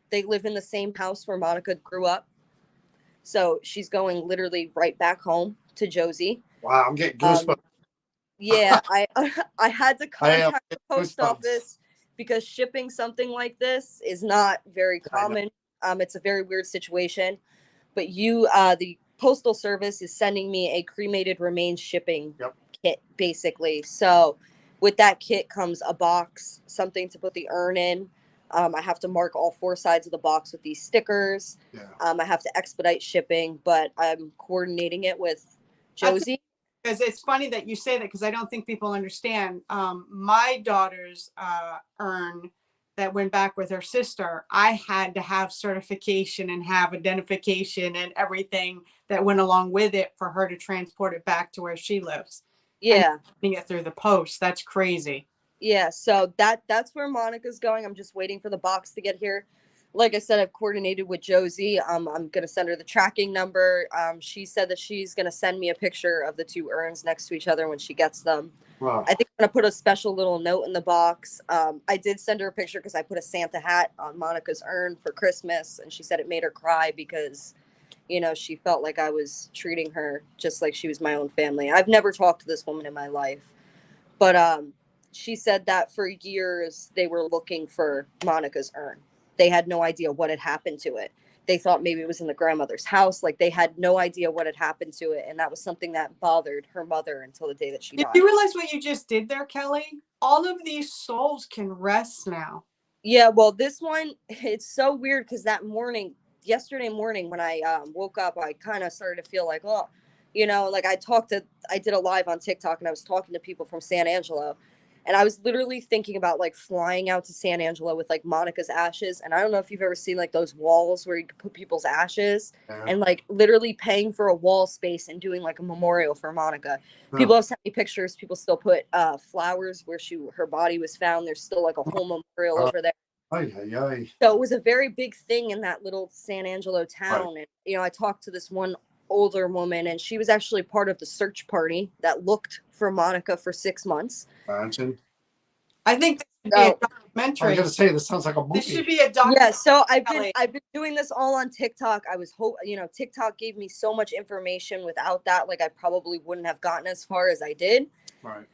they live in the same house where Monica grew up. So she's going literally right back home to Josie. Wow, I'm getting goosebumps. Yeah, I had to contact the post office because shipping something like this is not very common. It's a very weird situation. But the Postal Service is sending me a cremated remains shipping kit, basically. So with that kit comes a box, something to put the urn in. I have to mark all 4 sides of the box with these stickers. Yeah. I have to expedite shipping, but I'm coordinating it with Josie. Because it's funny that you say that because I don't think people understand. My daughter's urn that went back with her sister, I had to have certification and have identification and everything that went along with it for her to transport it back to where she lives. Yeah. And getting it through the post. That's crazy. Yeah, so that's where Monica's going. I'm just waiting for the box to get here. like I said, I've coordinated with Josie. I'm going to send her the tracking number. She said that she's going to send me a picture of the two urns next to each other when she gets them. Wow. I think I'm going to put a special little note in the box. I did send her a picture because I put a Santa hat on Monica's urn for Christmas. And she said it made her cry because, you know, she felt like I was treating her just like she was my own family. I've never talked to this woman in my life. But she said that for years they were looking for Monica's urn. They had no idea what had happened to it. They thought maybe it was in the grandmother's house. Like they had no idea what had happened to it. And that was something that bothered her mother until the day that she died. You realize what you just did there, Kelly? All of these souls can rest now. Yeah, well, this one, it's so weird because that morning, yesterday morning, when I woke up, I kind of started to feel like, oh, you know, like I did a live on TikTok and I was talking to people from San Angelo. And I was literally thinking about like flying out to San Angelo with like Monica's ashes. And I don't know if you've ever seen like those walls where you could put people's ashes and like literally paying for a wall space and doing like a memorial for Monica. People have sent me pictures. People still put flowers where her body was found. There's still like a whole memorial over there. So it was a very big thing in that little San Angelo town. Right. And, you know, I talked to this one older woman and she was actually part of the search party that looked for Monica for 6 months. Imagine. I think this should be a documentary. I was gonna say this sounds like a movie. This should be a documentary. Yeah, so I've been doing this all on TikTok. TikTok gave me so much information. Without that, like I probably wouldn't have gotten as far as I did. Right.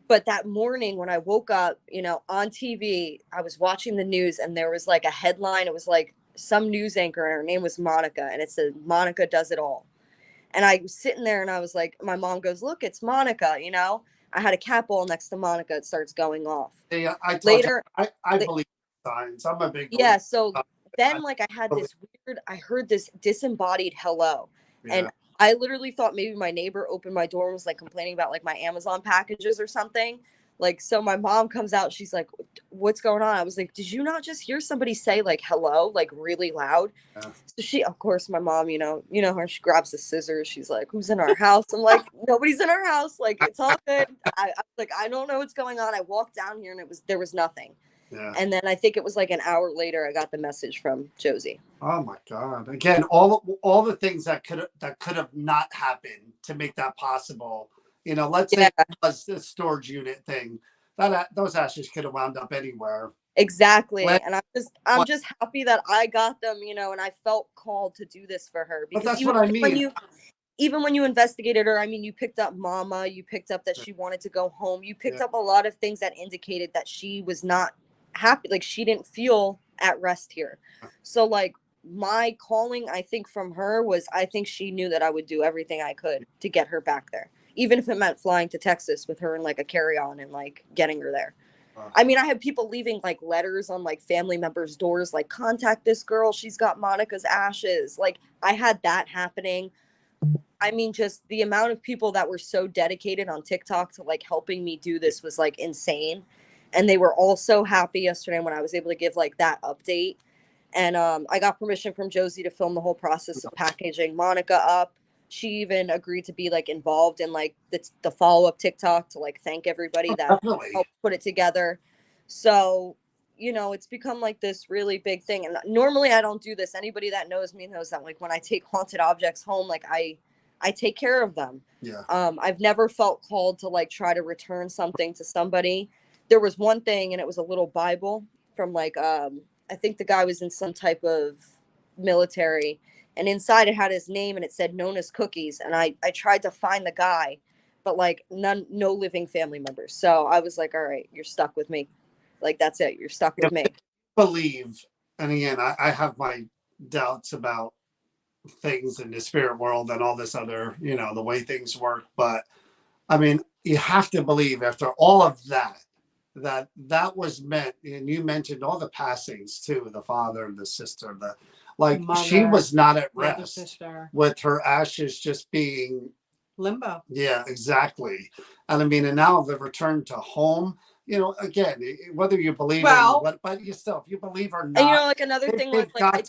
But that morning when I woke up, you know, on TV, I was watching the news and there was like a headline. It was like some news anchor and her name was Monica and it said, Monica does it all. And I was sitting there and I was like, my mom goes, look, it's Monica, you know. I had a cat ball next to Monica. It starts going off. Yeah, I believe signs. I'm a big believer. So then like I had this weird, I heard this disembodied hello. Yeah. And I literally thought maybe my neighbor opened my door and was like complaining about like my Amazon packages or something. Like, so my mom comes out, she's like, what's going on? I was like, did you not just hear somebody say like hello, like really loud? Yeah. So she, of course, my mom, you know her, she grabs the scissors. She's like, who's in our house? I'm like, nobody's in our house. Like, it's all good. I like, I don't know what's going on. I walked down here and there was nothing. Yeah. And then I think it was like an hour later, I got the message from Josie. Oh my God. Again, all the things that could have not happened to make that possible. You know, let's say it was the storage unit thing. Those ashes could have wound up anywhere. Exactly. And I'm just happy that I got them, you know, and I felt called to do this for her. Because that's what I mean. Even when you investigated her, I mean, you picked up Mama, you picked up that she wanted to go home. You picked up a lot of things that indicated that she was not happy. Like she didn't feel at rest here. So like my calling, I think from her was, I think she knew that I would do everything I could to get her back there. Even if it meant flying to Texas with her in like a carry-on and like getting her there. I mean, I had people leaving like letters on like family members' doors, like contact this girl. She's got Monica's ashes. Like I had that happening. I mean, just the amount of people that were so dedicated on TikTok to like helping me do this was like insane. And they were all so happy yesterday when I was able to give like that update. And I got permission from Josie to film the whole process of packaging Monica up. She even agreed to be like involved in like the follow-up TikTok to like thank everybody that helped put it together. So, you know, it's become like this really big thing. And normally I don't do this. Anybody that knows me knows that like when I take haunted objects home, like I take care of them. Yeah. I've never felt called to like try to return something to somebody. There was one thing and it was a little Bible from like, I think the guy was in some type of military. And inside it had his name and it said known as Cookies. And I tried to find the guy, but like no living family members. So I was like, all right, you're stuck with me. Like, that's it. You're stuck with me. Believe. And again, I have my doubts about things in the spirit world and all this other, you know, the way things work. But I mean, you have to believe after all of that was meant. And you mentioned all the passings too, the father, the sister, mother, she was not at rest with her ashes just being limbo. Yeah, exactly. And I mean, and now the return to home, you know, again, whether you believe but you still, if you believe or not, and you know, like another thing was like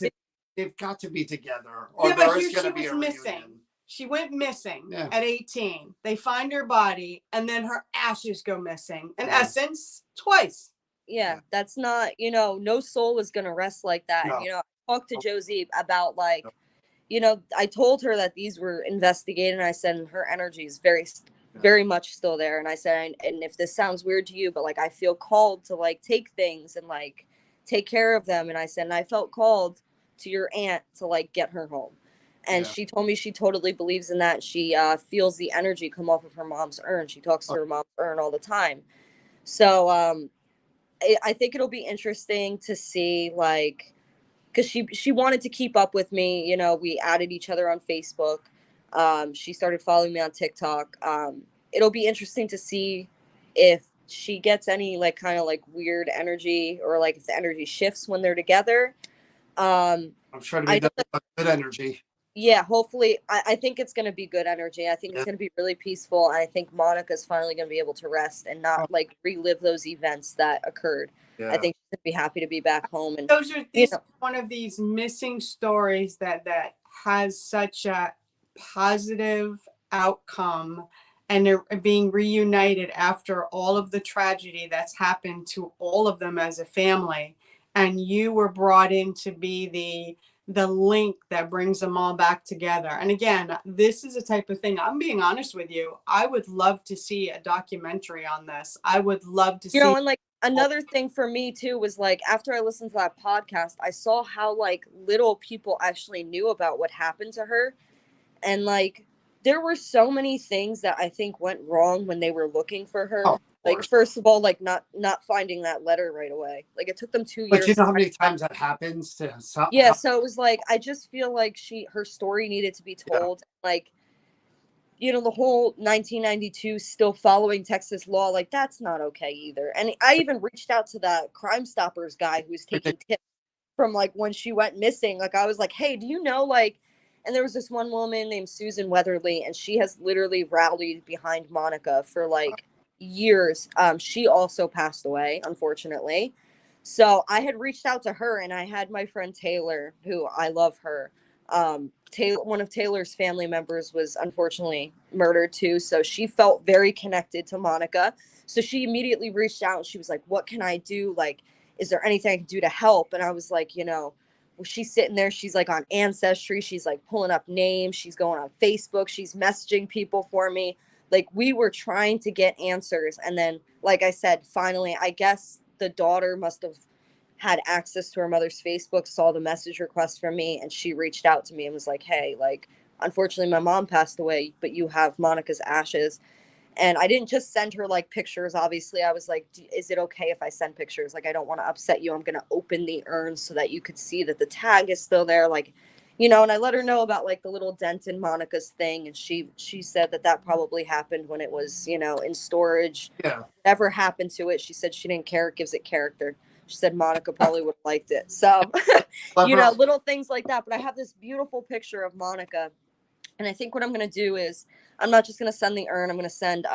they've got to be together, or yeah, there is going to be a missing. reunion. She went missing at 18. They find her body, and then her ashes go missing. In essence, twice. Yeah, that's not, no soul is going to rest like that. No. And, I talked to Josie about like, I told her that these were investigated, and I said her energy is very much still there. And I said, and if this sounds weird to you, but like I feel called to like take things and like take care of them. And I said, and I felt called to your aunt to like get her home. And she told me she totally believes in that. She feels the energy come off of her mom's urn. She talks to her mom's urn all the time. So I think it'll be interesting to see, like, because she wanted to keep up with me. We added each other on Facebook. She started following me on TikTok. It'll be interesting to see if she gets any like kind of like weird energy, or like if the energy shifts when they're together. I'm sure to be good energy. Yeah, hopefully. I think it's going to be good energy. I think it's going to be really peaceful. And I think Monica's finally going to be able to rest and not like relive those events that occurred. Yeah. I think she's going to be happy to be back home. And those are one of these missing stories that has such a positive outcome, and they're being reunited after all of the tragedy that's happened to all of them as a family. And you were brought in to be the link that brings them all back together. And again, this is a type of thing, I'm being honest with you, I would love to see a documentary on this. I would love to see. And like another thing for me too was like, after I listened to that podcast, I saw how like little people actually knew about what happened to her. And like, there were so many things that I think went wrong when they were looking for her. Like, first of all, like not finding that letter right away. Like, it took them 2 years. But you know how many times that happens to some? Yeah, so it was like, I just feel like her story needed to be told. Yeah. Like, the whole 1992 still following Texas law, like that's not okay either. And I even reached out to the Crime Stoppers guy who was taking tips from like when she went missing. Like, I was like, hey, do you know, like, and there was this one woman named Susan Weatherly, and she has literally rallied behind Monica for like years. She also passed away, unfortunately. So I had reached out to her, and I had my friend Taylor, who I love her. One of Taylor's family members was unfortunately murdered too. So she felt very connected to Monica. So she immediately reached out, and she was like, what can I do? Like, is there anything I can do to help? And I was like, she's sitting there, she's like on Ancestry, she's like pulling up names, she's going on Facebook, she's messaging people for me. Like, we were trying to get answers. And then, like I said, finally, I guess the daughter must have had access to her mother's Facebook, saw the message request from me, and she reached out to me and was like, hey, like, unfortunately my mom passed away, but you have Monica's ashes. And I didn't just send her like pictures. Obviously, I was like, is it okay if I send pictures? Like, I don't want to upset you. I'm going to open the urn so that you could see that the tag is still there. Like, and I let her know about like the little dent in Monica's thing. And she said that probably happened when it was, in storage. Yeah. Whatever happened to it, she said she didn't care. It gives it character. She said Monica probably would have liked it. So, little things like that. But I have this beautiful picture of Monica. And I think what I'm going to do is, I'm not just going to send the urn. I'm going to send,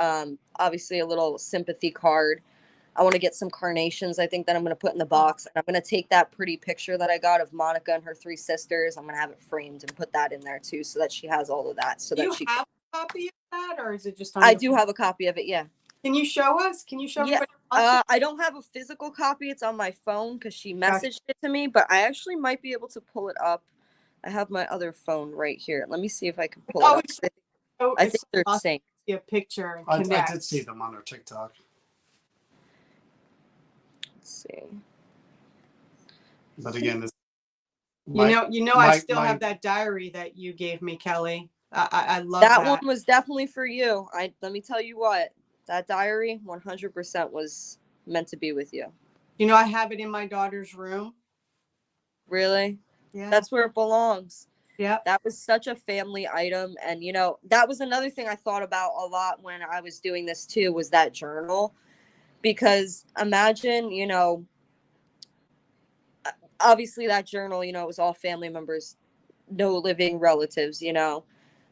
obviously, a little sympathy card. I want to get some carnations, I think, that I'm going to put in the box. And I'm going to take that pretty picture that I got of Monica and her 3 sisters. I'm going to have it framed and put that in there, too, so that she has all of that. So do you have a copy of that, or is it just on I do have a copy of it, yeah. Can you show us? Can you show me? I don't have a physical copy. It's on my phone because she messaged it to me. But I actually might be able to pull it up. I have my other phone right here. Let me see if I can pull it up. I think they're the same. See a picture and I connect. did see them on her TikTok. Let's see. But again, I still have that diary that you gave me, Kelly. I love that. That one was definitely for you. Let me tell you what, that diary 100% was meant to be with you. I have it in my daughter's room. Really? Yeah. That's where it belongs. Yeah. That was such a family item. And, that was another thing I thought about a lot when I was doing this too, was that journal. Because imagine, obviously that journal, it was all family members, no living relatives,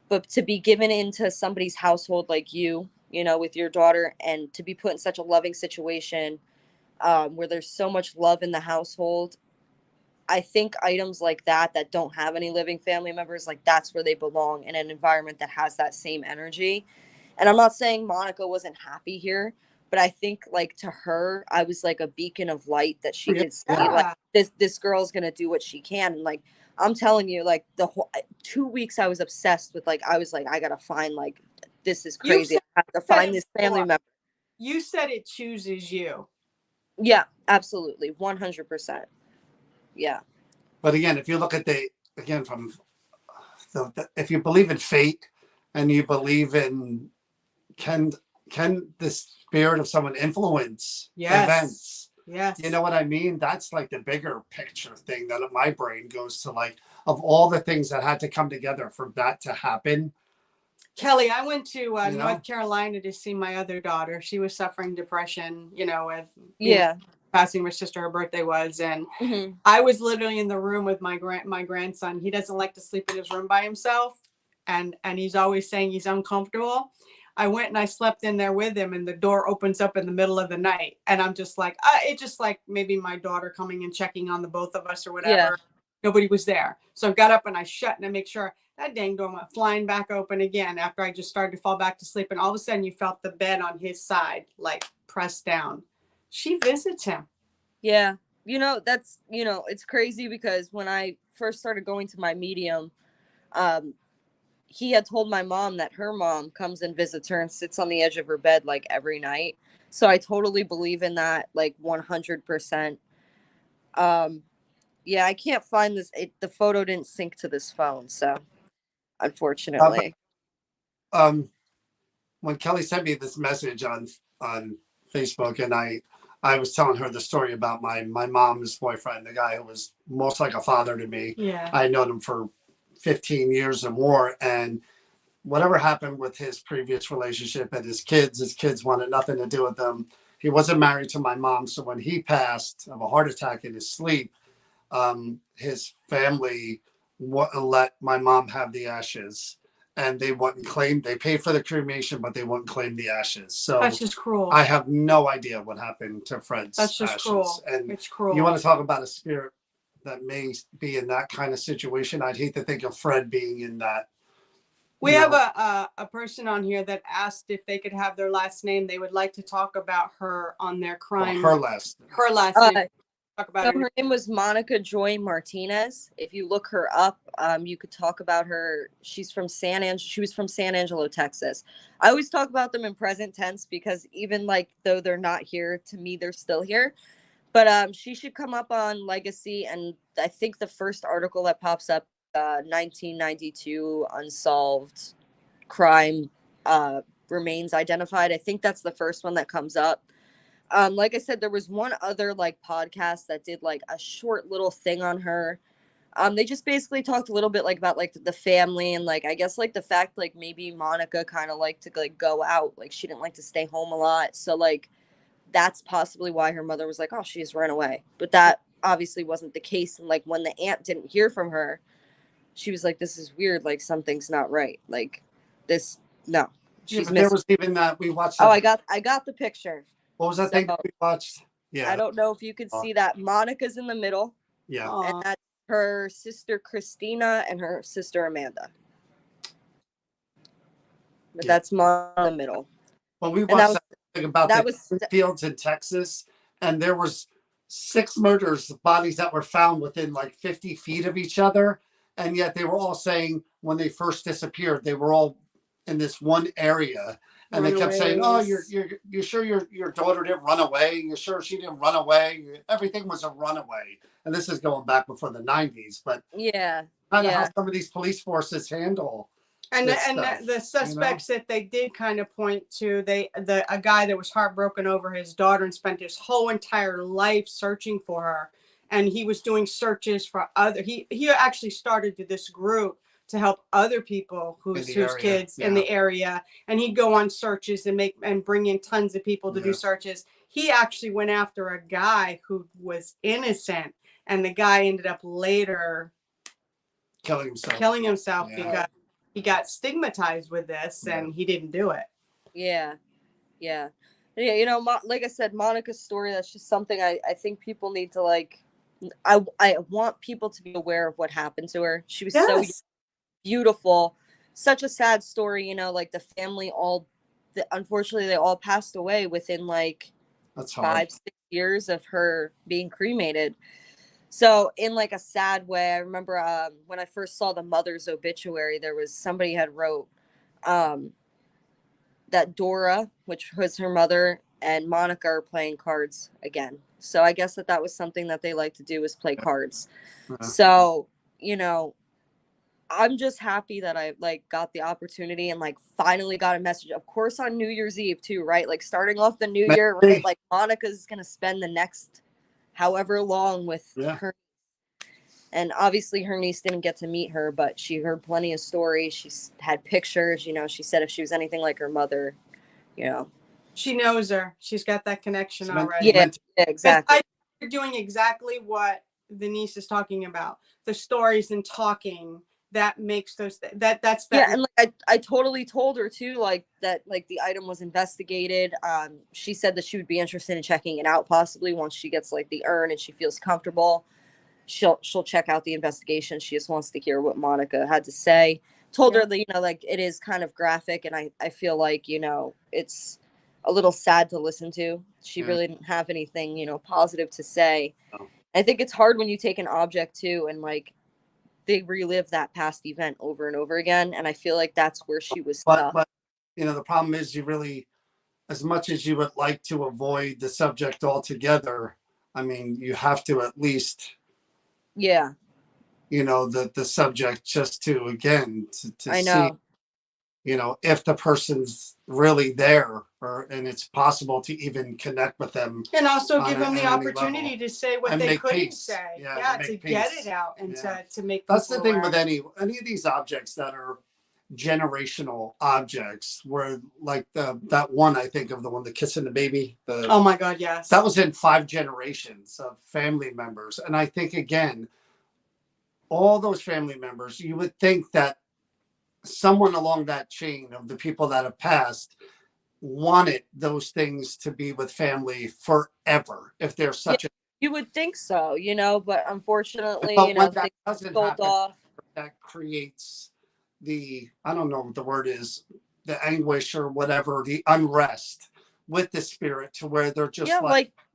but to be given into somebody's household like you, with your daughter, and to be put in such a loving situation where there's so much love in the household. I think items like that don't have any living family members, like that's where they belong, in an environment that has that same energy. And I'm not saying Monica wasn't happy here, But I think like to her, I was like a beacon of light that she Yeah. could see like Yeah. this girl's gonna do what she can. And like I'm telling you, like the whole 2 weeks I was obsessed with like I was like, I gotta find like this is You crazy. I have to said find it this family before. member. You said it chooses you. Yeah, absolutely. 100%. Yeah. But again, if you look at from if you believe in fate and you believe in can the spirit of someone influence events? Yes. You know what I mean? That's like the bigger picture thing that my brain goes to, like, of all the things that had to come together for that to happen. Kelly, I went to You know? North Carolina to see my other daughter. She was suffering depression, with Yeah. passing her sister, her birthday was, and Mm-hmm. I was literally in the room with my grandson. He doesn't like to sleep in his room by himself, and he's always saying he's uncomfortable. I went and I slept in there with him, and the door opens up in the middle of the night, and I'm just like, it just like maybe my daughter coming and checking on the both of us or whatever. Yeah. Nobody was there, so I got up and I shut and I make sure that dang door went flying back open again after I just started to fall back to sleep, and all of a sudden you felt the bed on his side like pressed down. She visits him. Yeah. That's, it's crazy because when I first started going to my medium, he had told my mom that her mom comes and visits her and sits on the edge of her bed like every night. So I totally believe in that, like 100%. Yeah, I can't find this. The photo didn't sync to this phone, so unfortunately. When Kelly sent me this message on Facebook, and I was telling her the story about my mom's boyfriend, the guy who was most like a father to me. Yeah. I had known him for 15 years or more, and whatever happened with his previous relationship and his kids wanted nothing to do with them. He wasn't married to my mom, so when he passed of a heart attack in his sleep, his family let my mom have the ashes, and they wouldn't claim. They paid for the cremation, but they wouldn't claim the ashes. So That's just cruel. I have no idea what happened to Fred's That's just ashes. cruel. And it's cruel. you want to talk about a spirit that may be in that kind of situation? I'd hate to think of Fred being in that. We have a person on here that asked if they could have their last name. They would like to talk about her on their crime. Her last name. Her last name. Talk about her name was Monica Joy Martinez. If you look her up, you could talk about her. She was from San Angelo, Texas. I always talk about them in present tense because even like though they're not here, to me they're still here. But she should come up on Legacy, and I think the first article that pops up, 1992 unsolved crime remains identified. I think that's the first one that comes up. Like I said, there was one other like podcast that did like a short little thing on her. They just basically talked a little bit like about like the family and like I guess like the fact like maybe Monica kind of liked to like go out, like she didn't like to stay home a lot. So like that's possibly why her mother was like, oh, she's run away. But that obviously wasn't the case. And like when the aunt didn't hear from her, she was like, this is weird. Like something's not right. Like this, no. Yeah, but there was even that we watched. I got the picture. What was that thing that we watched? Yeah. I don't know if you could see that. Monica's in the middle. Yeah. And that's her sister Christina and her sister Amanda. But that's Mom in the middle. Well, we watched that thing about the fields in Texas, and there was 6 murders, bodies that were found within like 50 feet of each other, and yet they were all saying when they first disappeared, they were all in this one area. And they kept saying, "Oh, you're sure your daughter didn't run away? You're sure she didn't run away? Everything was a runaway." And this is going back before the 90s, but kind of how some of these police forces handle. And the suspects that they did kind of point to, a guy that was heartbroken over his daughter and spent his whole entire life searching for her, and he was doing searches for he actually started this group to help other people whose kids in the area, and he'd go on searches and bring in tons of people to do searches. He actually went after a guy who was innocent, and the guy ended up later killing himself because he got stigmatized with this and he didn't do it. Yeah. Like I said, Monica's story, that's just something I think people need to like. I want people to be aware of what happened to her. She was so beautiful, such a sad story, like the family all unfortunately they all passed away within like That's hard. 5-6 years of her being cremated. So in like a sad way, I remember when I first saw the mother's obituary, there was somebody had wrote that Dora, which was her mother, and Monica are playing cards again. So I guess that was something that they like to do, is play cards. So, you know, I'm just happy that I like got the opportunity and like finally got a message. Of course, on New Year's Eve too, right? Like starting off the new year, right? Like Monica's gonna spend the next however long with her. And obviously her niece didn't get to meet her, but she heard plenty of stories. She's had pictures, you know. She said if she was anything like her mother, you know. She knows her. She's got that connection already. Yeah, exactly. You're doing exactly what the niece is talking about. The stories and talking that makes those that's that. Yeah, and like I totally told her too, like that, like the item was investigated. She said that she would be interested in checking it out possibly once she gets like the urn and she feels comfortable. She'll check out the investigation. She just wants to hear what Monica had to say. Told her that, you know, like it is kind of graphic, and I feel like, you know, it's a little sad to listen to. She really didn't have anything, you know, positive to say. I think it's hard when you take an object too and like they relive that past event over and over again, and I feel like that's where she was stuck. But you know, the problem is you really, as much as you would like to avoid the subject altogether, I mean, you have to at least, you know, the subject, just to again to I see, know. you know, if the person's really there, or and it's possible to even connect with them, and also give them the opportunity to say what they couldn't say. To get it out and to make. That's the thing with any of these objects that are generational objects, where like that one, I think of the one, the kissing the baby, oh my god, yes, that was in 5 generations of family members. And I think again, all those family members, you would think that someone along that chain of the people that have passed wanted those things to be with family forever, if they're such a, you would think so, you know, but unfortunately, but you know, that things doesn't sold happen, off. that creates the, I don't know what the word is, the anguish or whatever, the unrest with the spirit, to where they're just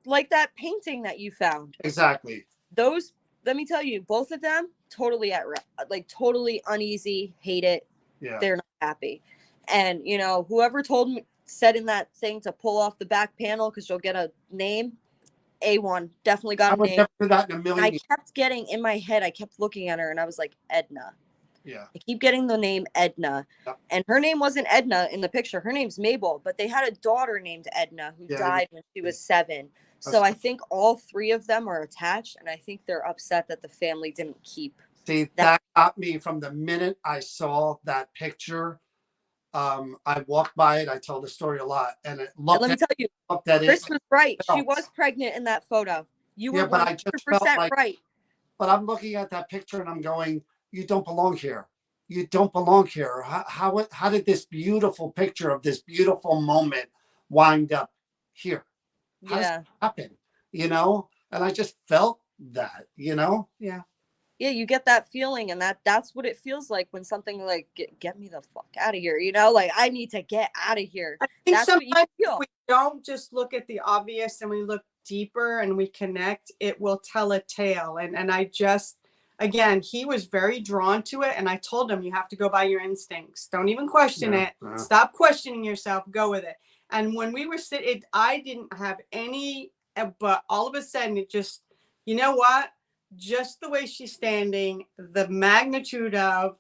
like that painting that you found. Exactly. Those, let me tell you, both of them totally at rest, like totally uneasy, hate it. Yeah. They're not happy. And you know, whoever said in that thing to pull off the back panel because you'll get a name, A1, definitely got a name. Never do that in a million. I kept getting in my head, I kept looking at her and I was like, Edna. Yeah. I keep getting the name Edna. Yep. And her name wasn't Edna in the picture. Her name's Mabel, but they had a daughter named Edna who died when she was 7. So I think all 3 of them are attached, and I think they're upset that the family didn't keep. See, that got me from the minute I saw that picture. I walked by it. I tell the story a lot, and it looked. And let me tell you, Chris was right. She was pregnant in that photo. You were 100% right. But I'm looking at that picture and I'm going, "You don't belong here. You don't belong here. How did this beautiful picture of this beautiful moment wind up here? How does that happen? You know?" And I just felt that, you know? Yeah. Yeah, you get that feeling, and that's what it feels like when something like get me the fuck out of here, you know, like I need to get out of here. I think that's sometimes what you feel. If we don't just look at the obvious and we look deeper and we connect, it will tell a tale. And I just, again, he was very drawn to it, and I told him, you have to go by your instincts. Don't even question it. Stop questioning yourself. Go with it. And when we were sitting, I didn't have any, but all of a sudden it just, you know what? Just the way she's standing, the magnitude of,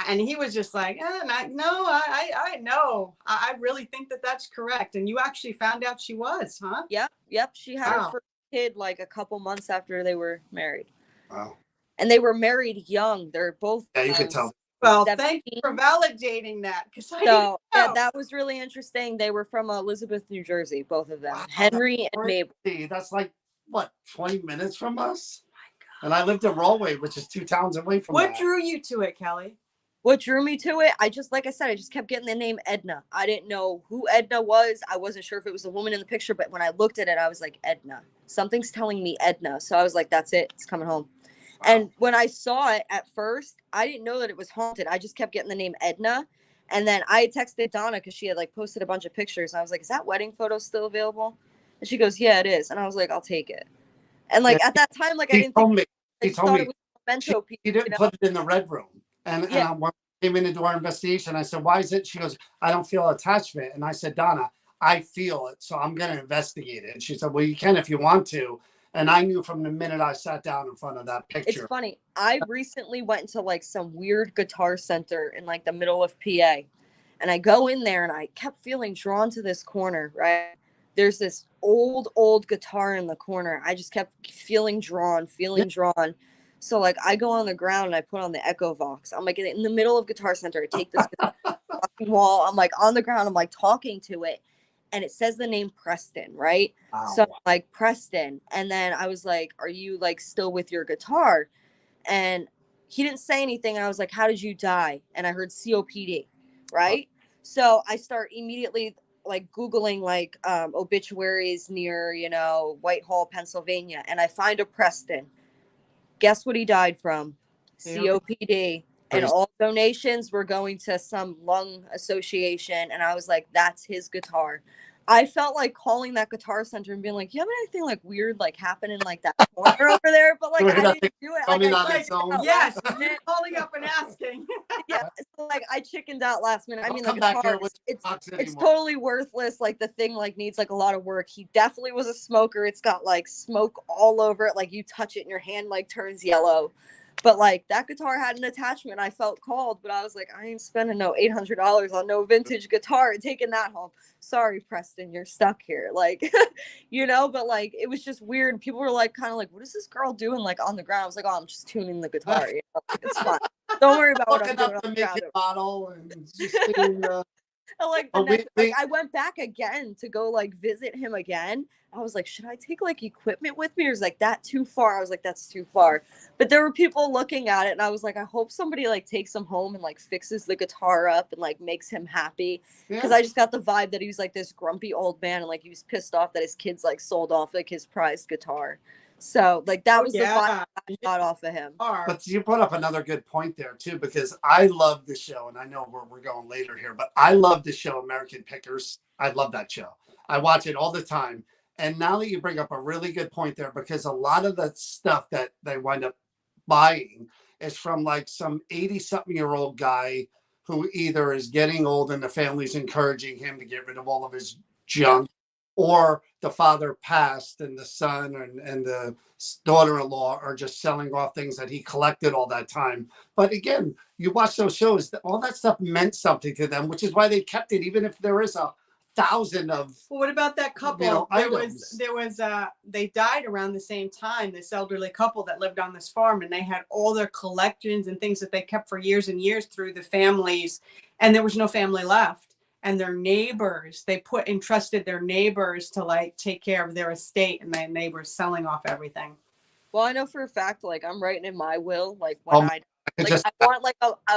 and he was just like, I know. I really think that that's correct. And you actually found out she was, huh? Yep. She had her first kid like a couple months after they were married. Wow. And they were married young. They're both. Yeah, you could tell. Well, 17. Thank you for validating that. Yeah, that was really interesting. They were from Elizabeth, New Jersey, both of them. Wow, Henry and Mabel. That's like, what, 20 minutes from us? Oh my God. And I lived in Rollway, which is 2 towns away from What drew you to it, Kelly? What drew me to it? Like I said, I just kept getting the name Edna. I didn't know who Edna was. I wasn't sure if it was the woman in the picture, but when I looked at it, I was like, Edna. Something's telling me Edna. So I was like, that's it. It's coming home. Wow. And when I saw it at first, I didn't know that it was haunted. I just kept getting the name Edna. And then I had texted Donna because she had like posted a bunch of pictures. And I was like, is that wedding photo still available? And she goes, yeah, it is. And I was like, I'll take it. And like at that time, like I He didn't told think, me. I He just told thought me it was a memento piece, he didn't put it in the red room. And Yeah. when I came in to do our investigation, I said, why is it? She goes, I don't feel attachment. And I said, Donna, I feel it, so I'm going to investigate it. And she said, well, you can if you want to. And I knew from the minute I sat down in front of that picture. It's funny. I recently went into like some weird guitar center in like the middle of PA. And I go in there and I kept feeling drawn to this corner, right? There's this old guitar in the corner. I just kept feeling drawn. So like I go on the ground and I put on the Echo Vox. I'm like in the middle of Guitar Center. I take this wall. I'm like on the ground. I'm like talking to it. And it says the name Preston, right? Wow. So I'm like Preston. And then I was like, are you like still with your guitar? And he didn't say anything. I was like, how did you die? And I heard COPD, right? So I start immediately like Googling like obituaries near, Whitehall, Pennsylvania. And I find a Preston. Guess what he died from? COPD. And all donations were going to some lung association. And I was like, that's his guitar. I felt like calling that guitar center and being like, you have anything like weird like happen in like that corner over there? But like I didn't do it. Yes, you're calling up and asking. Yeah, so like I chickened out last minute. I mean, the come back here guitar, with it's totally worthless. Like the thing like needs like a lot of work. He definitely was a smoker. It's got like smoke all over it. Like you touch it and your hand like turns yellow. But like that guitar had an attachment. I felt called, but I was like, I ain't spending no $800 on no vintage guitar and taking that home. Sorry, Preston, you're stuck here. Like, but like it was just weird. People were like, kind of like, what is this girl doing like on the ground? I was like, oh, I'm just tuning the guitar. It's fine. Don't worry about what I'm doing. Up the make model and just like the next, like I went back again to go like visit him again. I was like, should I take like equipment with me, or is like that too far? I was like, that's too far. But there were people looking at it, and I was like, I hope somebody like takes him home and like fixes the guitar up and like makes him happy. Because I just got the vibe that he was like this grumpy old man, and like he was pissed off that his kids like sold off like his prized guitar. So like that was the vibe I got off of him. But you put up another good point there too, because I love the show, and I know we're going later here, but I love the show American Pickers. I love that show. I watch it all the time. And now that you bring up a really good point there, because a lot of the stuff that they wind up buying is from like some 80-something-year-old guy who either is getting old and the family's encouraging him to get rid of all of his junk, or the father passed and the son and the daughter-in-law are just selling off things that he collected all that time. But again, you watch those shows, all that stuff meant something to them, which is why they kept it, even if there is 1,000 of. Well, what about that couple? They died around the same time, this elderly couple that lived on this farm, and they had all their collections and things that they kept for years and years through the families, and there was no family left. And their neighbors, they entrusted their neighbors to like take care of their estate, and their neighbors selling off everything. Well, I know for a fact, like I'm writing in my will, like when I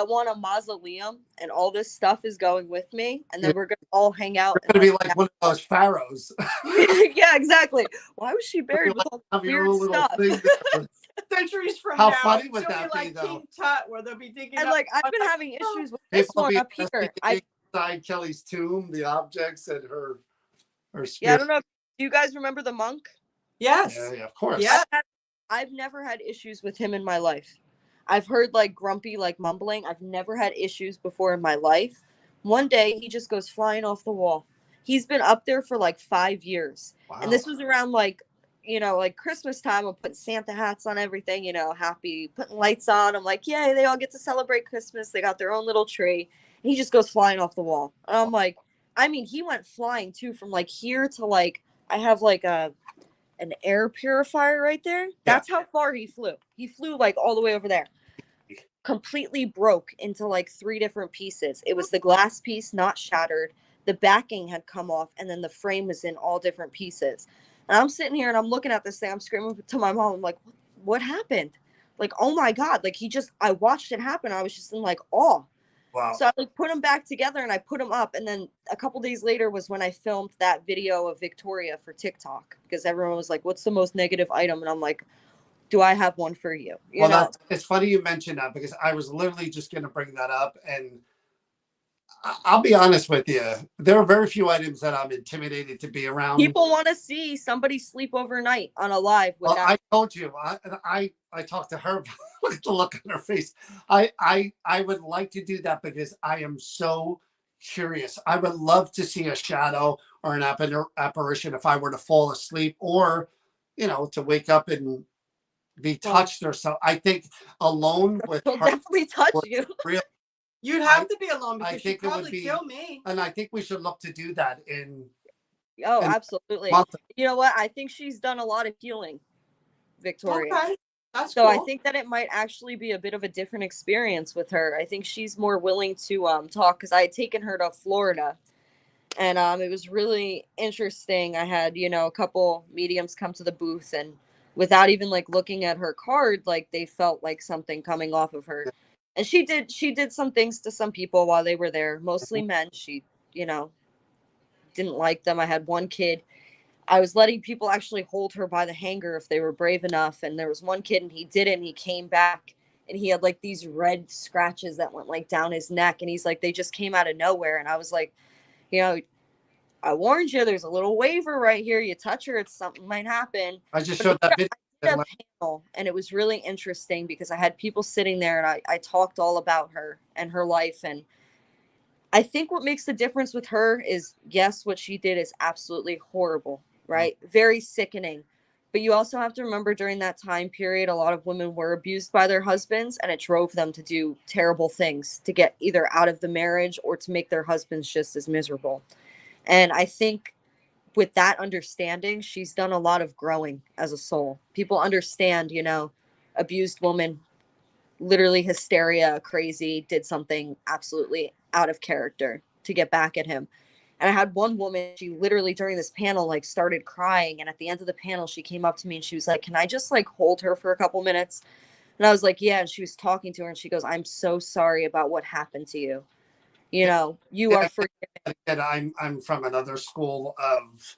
want a mausoleum, and all this stuff is going with me, and then we're gonna all hang out. We're gonna be like one of those pharaohs. Yeah, exactly. Why was she buried with all weird stuff? Centuries from How now, funny would that be be, though? King Tut, where they'll be digging. And like I've been having issues with this one up here. Inside Kelly's tomb, the objects and her spirit. Yeah, I don't know. Do you guys remember the monk? Yes. Yeah, of course. Yeah. I've never had issues with him in my life. I've heard like grumpy, like mumbling. I've never had issues before in my life. One day he just goes flying off the wall. He's been up there for like 5 years. Wow. And this was around like Christmas time. I'm putting Santa hats on everything, happy, putting lights on. I'm like, yay, they all get to celebrate Christmas. They got their own little tree. And he just goes flying off the wall. And I'm like, he went flying too, from like here to like, I have like an air purifier right there. That's how far he flew. He flew like all the way over there. Completely broke into like 3 different pieces. It was the glass piece, not shattered. The backing had come off, and then the frame was in all different pieces. And I'm sitting here and I'm looking at this thing. I'm screaming to my mom. I'm like, what happened? Like, oh my God. Like I watched it happen. I was just in like awe. Wow. So I like put them back together and I put them up. And then a couple days later was when I filmed that video of Victoria for TikTok, because everyone was like, what's the most negative item? And I'm like, do I have one for you? It's funny you mentioned that, because I was literally just going to bring that up. And I'll be honest with you. There are very few items that I'm intimidated to be around. People want to see somebody sleep overnight on a live Well, without. I told you. I talked to her. Look at the look on her face. I would like to do that because I am so curious. I would love to see a shadow or an apparition if I were to fall asleep, or to wake up and be touched or so. I think alone with She'll her definitely touch would you. really, You'd have to be alone I because she'd think it would probably be, kill me. and I think we should look to do that in Oh, in absolutely. month. You know what? I think she's done a lot of healing, Victoria. Okay, that's So cool. I think that it might actually be a bit of a different experience with her. I think she's more willing to talk, because I had taken her to Florida, and it was really interesting. I had, a couple mediums come to the booth, and without even like looking at her card, like they felt like something coming off of her. And she did some things to some people while they were there, mostly men. She, you know, didn't like them. I had one kid, I was letting people actually hold her by the hanger if they were brave enough. And there was one kid, and he did it, and he came back, and he had like these red scratches that went like down his neck. And he's like, they just came out of nowhere. And I was like, you know, I warned you, there's a little waiver right here. You touch her, it's something might happen. I just But showed that I video. did a panel, and it was really interesting because I had people sitting there, and I talked all about her and her life. And I think what makes the difference with her is, yes, what she did is absolutely horrible, right? Very sickening. But you also have to remember, during that time period, a lot of women were abused by their husbands, and it drove them to do terrible things to get either out of the marriage or to make their husbands just as miserable. And I think with that understanding, she's done a lot of growing as a soul. People understand, abused woman, literally hysteria, crazy, did something absolutely out of character to get back at him. And I had one woman, she literally during this panel like started crying, and at the end of the panel she came up to me and she was like, "Can I just like hold her for a couple minutes?" And I was like, "Yeah." And she was talking to her, and she goes, "I'm so sorry about what happened to you. You are forgiven." And I'm from another school of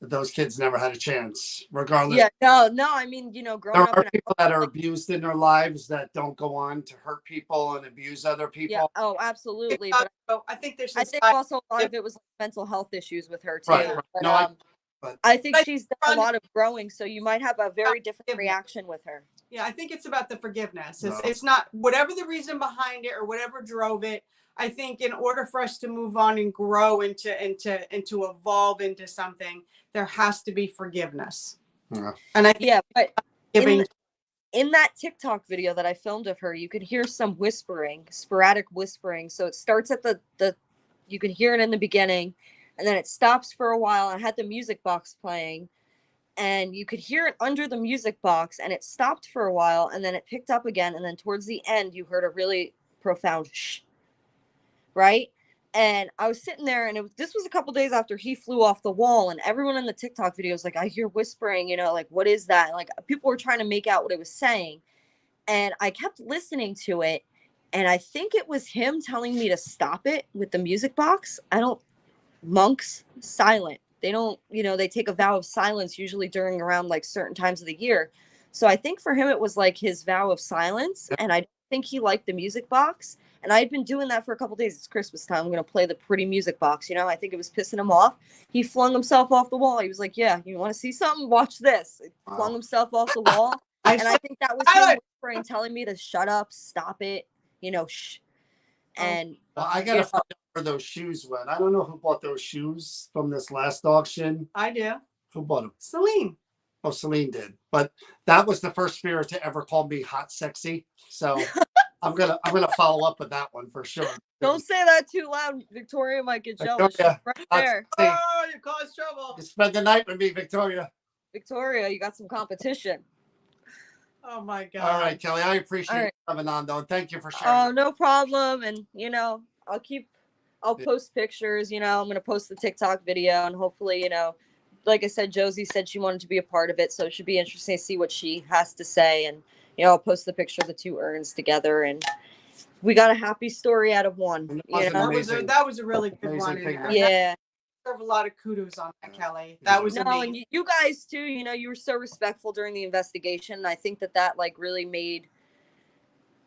those kids never had a chance, regardless. Yeah, no, I mean, growing There up are in a people that are abused in their lives that don't go on to hurt people and abuse other yeah, people. oh, absolutely. But I think there's I this think also a lot of it was like mental health issues with her too. Right. But, No, but I think But she's done a lot of growing, so you might have a very different forgiveness. reaction with her. Yeah, I think it's about the forgiveness. No. It's not whatever the reason behind it or whatever drove it. I think in order for us to move on and grow and to evolve into something, there has to be forgiveness. Yeah. And I think Yeah, but giving in that TikTok video that I filmed of her, you could hear some whispering, sporadic whispering. So it starts at the you can hear it in the beginning, and then it stops for a while. I had the music box playing, and you could hear it under the music box, and it stopped for a while, and then it picked up again, and then towards the end you heard a really profound shh, right? And I was sitting there, and this was a couple days after he flew off the wall, and everyone in the TikTok video was like, "I hear whispering, like, what is that?" And like, people were trying to make out what it was saying, and I kept listening to it, and I think it was him telling me to stop it with the music box. Monks silent. They don't, they take a vow of silence usually during around like certain times of the year. So I think for him it was like his vow of silence, and I don't think he liked the music box. And I had been doing that for a couple days. It's Christmas time. I'm gonna play the pretty music box. I think it was pissing him off. He flung himself off the wall. He was like, "Yeah, you want to see something? Watch this." Wow. Flung himself off the wall, and I think that was him whispering, telling me to shut up, stop it, shh. And Well, I gotta find out where those shoes went. I don't know who bought those shoes from this last auction. I do. Who bought them? Celine. Oh, Celine did. But that was the first spirit to ever call me hot sexy. So I'm gonna follow up with that one for sure. don't say that too loud. Victoria might get jealous. She's Victoria, right there. Oh, you caused trouble. You spend the night with me, Victoria. Victoria, you got some competition. Oh my God. All right, Kelly. I appreciate All you right. coming on, though. Thank you for sharing. Oh, no problem. And I'll post pictures. I'm gonna post the TikTok video, and hopefully, like I said, Josie said she wanted to be a part of it, so it should be interesting to see what she has to say. And I'll post the picture of the two urns together, and we got a happy story out of one. That was a really good Amazing one. thing. And Yeah. deserve a lot of kudos on that, Kelly. That was No, amazing. and you guys too. You were so respectful during the investigation. And I think that like really made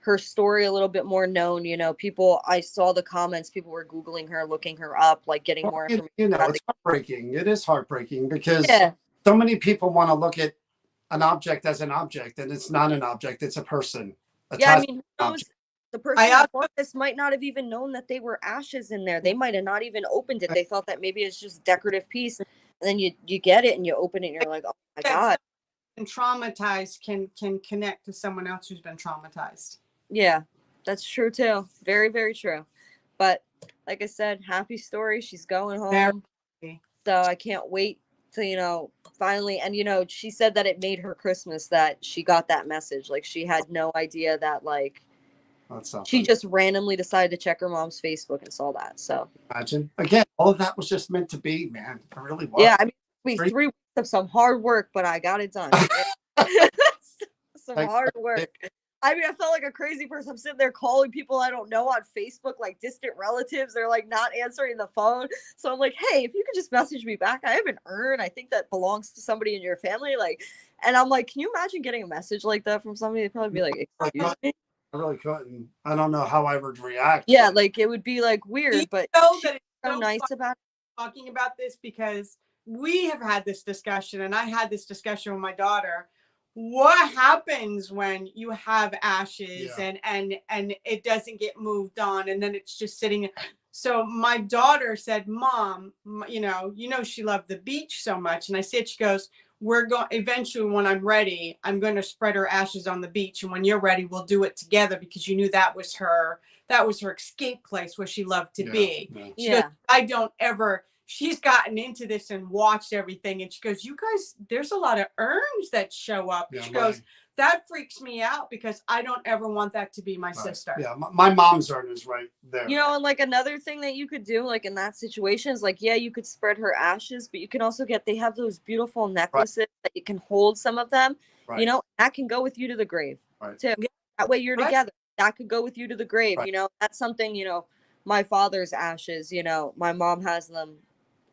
her story a little bit more known. You know, people, I saw the comments, people were Googling her, looking her up, like getting more information. You know, about it's heartbreaking. It is heartbreaking because Yeah. so many people want to look at an object as an object, and it's not an object, it's a person. Yeah, I attached mean, who to an knows? object. The person I that also, bought this might not have even known that they were ashes in there. They might have not even opened it. They thought that maybe it's just decorative piece. And then you get it and you open it and you're like, oh my God. and traumatized can connect to someone else who's been traumatized. Yeah, that's true too. Very, very true. But like I said, happy story. She's going home. So I can't wait to, you know, finally. And, you know, she said that it made her Christmas that she got that message. Like she had no idea that, like, she just randomly decided to check her mom's Facebook and saw that. So imagine again, all of that was just meant to be, man. It really was. yeah, I mean, it took me 3 weeks of some hard work, but I got it done. Some hard work. I mean, I felt like a crazy person. I'm sitting there calling people I don't know on Facebook, like distant relatives. They're like not answering the phone. So I'm like, hey, if you could just message me back, I have an urn. I think that belongs to somebody in your family. Like, and I'm like, can you imagine getting a message like that from somebody? They'd probably be like, excuse me. I really couldn't. I don't know how I would react. Yeah, like it would be like weird, but that it's so nice about talking about this because we have had this discussion, and I had this discussion with my daughter. What happens when you have ashes and it doesn't get moved on, and then it's just sitting? So my daughter said, "Mom, you know, she loved the beach so much," and I said, she goes, "We're going eventually when I'm ready, I'm going to spread her ashes on the beach, and when you're ready, we'll do it together because you knew that was her escape place where she loved to be." She goes, "I don't ever." She's gotten into this and watched everything, and she goes, "You guys, there's a lot of urns that show up." She goes, "That freaks me out because I don't ever want that to be my sister." Yeah, my mom's urn is right there. You know, and like another thing that you could do, like in that situation, is like, yeah, you could spread her ashes, but you can also they have those beautiful necklaces that you can hold some of them. You know, that can go with you to the grave too. That way you're together. That could go with you to the grave. You know, that's something, you know, my father's ashes, you know, my mom has them.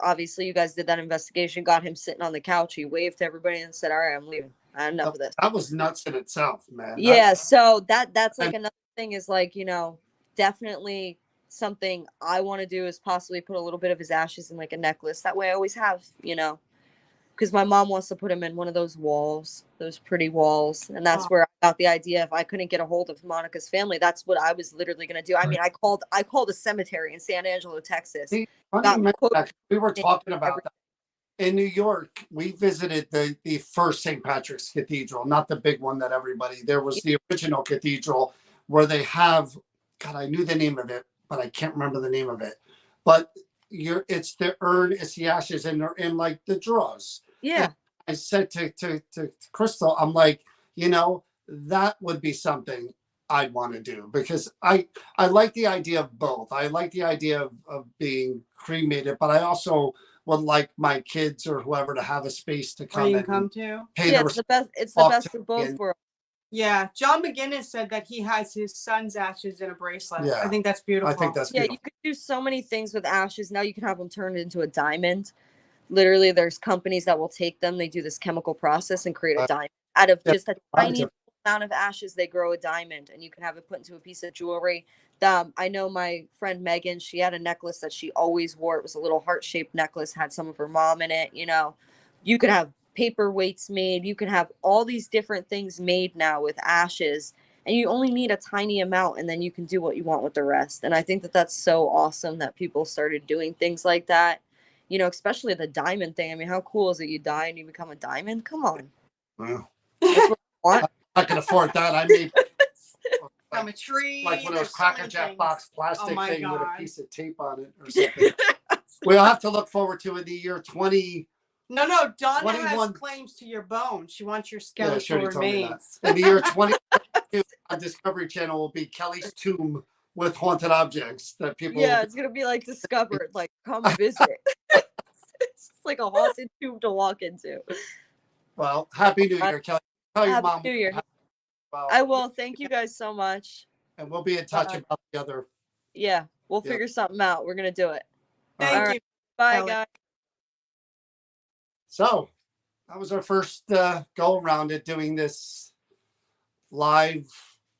Obviously, you guys did that investigation, got him sitting on the couch. He waved to everybody and said, all right, I'm leaving. I had enough of this. That was nuts in itself, man. Yeah. So that's like another thing is like, you know, definitely something I want to do is possibly put a little bit of his ashes in like a necklace. That way I always have, you know, because my mom wants to put him in one of those walls, those pretty walls. And that's where I got the idea. If I couldn't get a hold of Monica's family, that's what I was literally going to do. I mean, I called a cemetery in San Angelo, Texas. See, we were talking about that. In New York, we visited the first St. Patrick's Cathedral, not the big one that everybody. There was the original cathedral where they have, God, I knew the name of it, but I can't remember the name of it. But it's the urn, it's the ashes, and they're in like the drawers. Yeah. And I said to Crystal, I'm like, you know, that would be something I'd want to do because I like the idea of both. I like the idea of being cremated, but I also would like my kids or whoever to have a space to come to. Yeah, it's the best of both worlds. Yeah, John McGinnis said that he has his son's ashes in a bracelet. Yeah, I think that's beautiful. I think that's beautiful. Yeah, you could do so many things with ashes. Now you can have them turned into a diamond. Literally, there's companies that will take them. They do this chemical process and create a diamond out of just a tiny amount of ashes. They grow a diamond, and you can have it put into a piece of jewelry. I know my friend Megan. She had a necklace that she always wore. It was a little heart-shaped necklace, had some of her mom in it. You know, you could have paperweights made. You can have all these different things made now with ashes, and you only need a tiny amount, and then you can do what you want with the rest. And I think that that's so awesome that people started doing things like that. You know, especially the diamond thing. I mean, how cool is it? You die and you become a diamond? Come on. Well, that's what I want. I can afford that. I mean, from a tree, like one of those Cracker Jack box plastic thing God. with a piece of tape on it or something. We'll have to look forward to in the year 20. No, Donna has claims to your bones. She wants your skeletal remains. In the year 2022, on Discovery Channel will be Kelly's tomb with haunted objects that people. Yeah, it's gonna be like discovered. Like, come visit. It's just like a haunted tomb to walk into. Well, Happy New Year, Kelly. Tell your mom. Happy New Year. I will. Thank you guys so much. And we'll be in touch about the other. Yeah, we'll figure something out. We're gonna do it. Thank you. Bye, guys. So that was our first go around at doing this live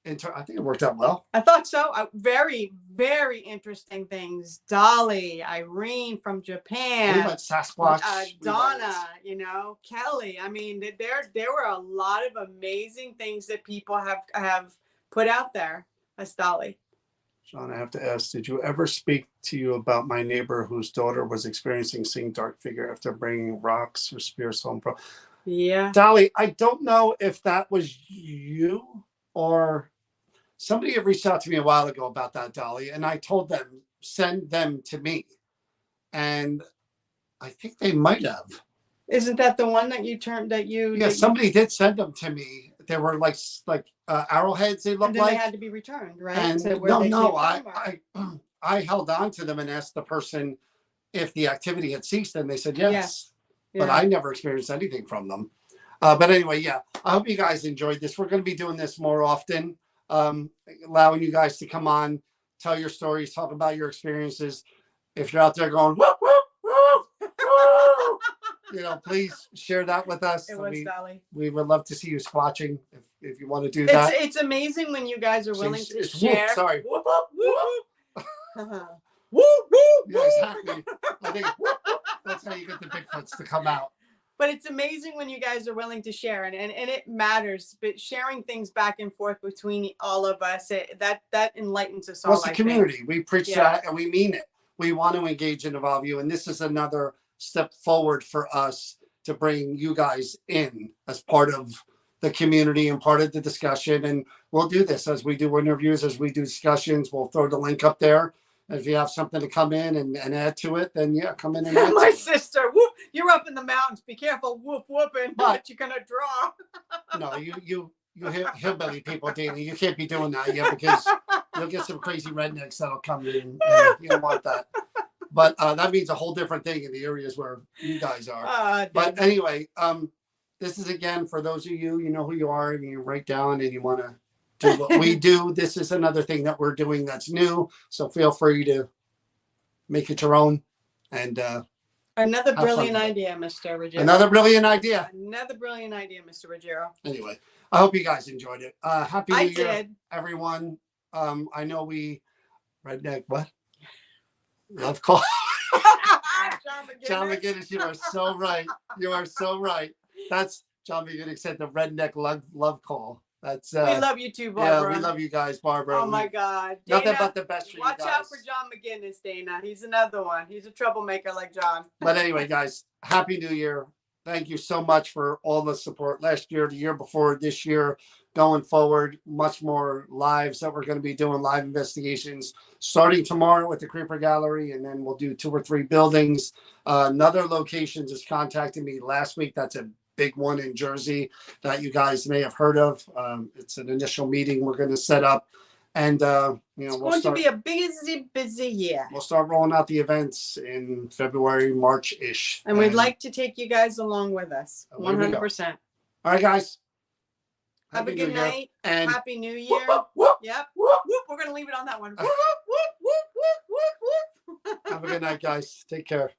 I think it worked out well. I thought so. Very, very interesting things. Dolly, Irene from We Japan, went Sasquatch. we went- Donna, Kelly. I mean, there were a lot of amazing things that people have put out there. As Dolly. Sean, I have to ask, did you ever speak to you about my neighbor whose daughter was experiencing seeing dark figure after bringing rocks or spears home from? Yeah. Dolly, I don't know if that was you or somebody had reached out to me a while ago about that, Dolly, and I told them, send them to me. And I think they might have. Isn't that the one that you turned that you? Yeah, somebody did send them to me. They were like arrowheads, they and looked then like. they had to be returned, right? And To where they came from, or- I held on to them and asked the person if the activity had ceased, and they said yes. Yes. But Yeah. I never experienced anything from them. But anyway, yeah, I hope you guys enjoyed this. We're going to be doing this more often, allowing you guys to come on, tell your stories, talk about your experiences. If you're out there going, whoop, whoop, whoop, whoop, please share that with us. It was Dolly. We would love to see you squatching if you want to do that. It's amazing when you guys are willing to It's share. whoop, sorry. Whoop, whoop, whoop. Whoop, whoop, Yeah, exactly. I think that's how you get the Bigfoots to come out. But it's amazing when you guys are willing to share, and it matters. But sharing things back and forth between all of us, that enlightens us all. What's the community? We preach that, and we mean it. We want to engage and involve you, and this is another step forward for us to bring you guys in as part of the community and part of the discussion. And we'll do this as we do interviews, as we do discussions. We'll throw the link up there. If you have something to come in and add to it, then yeah, come in and add. My sister, whoop! You're up in the mountains. Be careful, whoop, whooping. What you're gonna draw? No, you hillbilly people, Danny, you can't be doing that yet because you'll get some crazy rednecks that'll come in. And you don't want that. But that means a whole different thing in the areas where you guys are. But anyway, this is again for those of you, you know who you are, and you write down and you want to do what we do. This is another thing that we're doing that's new. So feel free to make it your own. And another brilliant idea, Mr. Ruggiero. Another brilliant idea. Another brilliant idea, Mr. Ruggiero. Anyway, I hope you guys enjoyed it. Happy New Year, did. everyone. I know we redneck what? Love call. John McGinnis, you are so right. You are so right. That's John McGinnis said the redneck love call. That's we love you too, Barbara. Yeah, we love you guys, Barbara. Oh my God. Dana, nothing but the best for you guys. Watch out for John McGinnis, Dana. He's another one. He's a troublemaker like John. But anyway, guys, Happy New Year. Thank you so much for all the support last year, the year before, this year, going forward. Much more lives that we're going to be doing, live investigations starting tomorrow with the Creeper Gallery, and then we'll do 2 or 3 buildings. Another location just contacted me last week. That's a big one in Jersey that you guys may have heard of. It's an initial meeting we're going to set up, and it's going to be a busy year. We'll start rolling out the events in February, March-ish, and we'd like to take you guys along with us. 100%. All right, guys. Have a good night and Happy New Year. Whoop, whoop, yep. Whoop. Whoop. We're going to leave it on that one. Whoop, whoop, whoop, whoop, whoop, whoop. Have a good night, guys. Take care.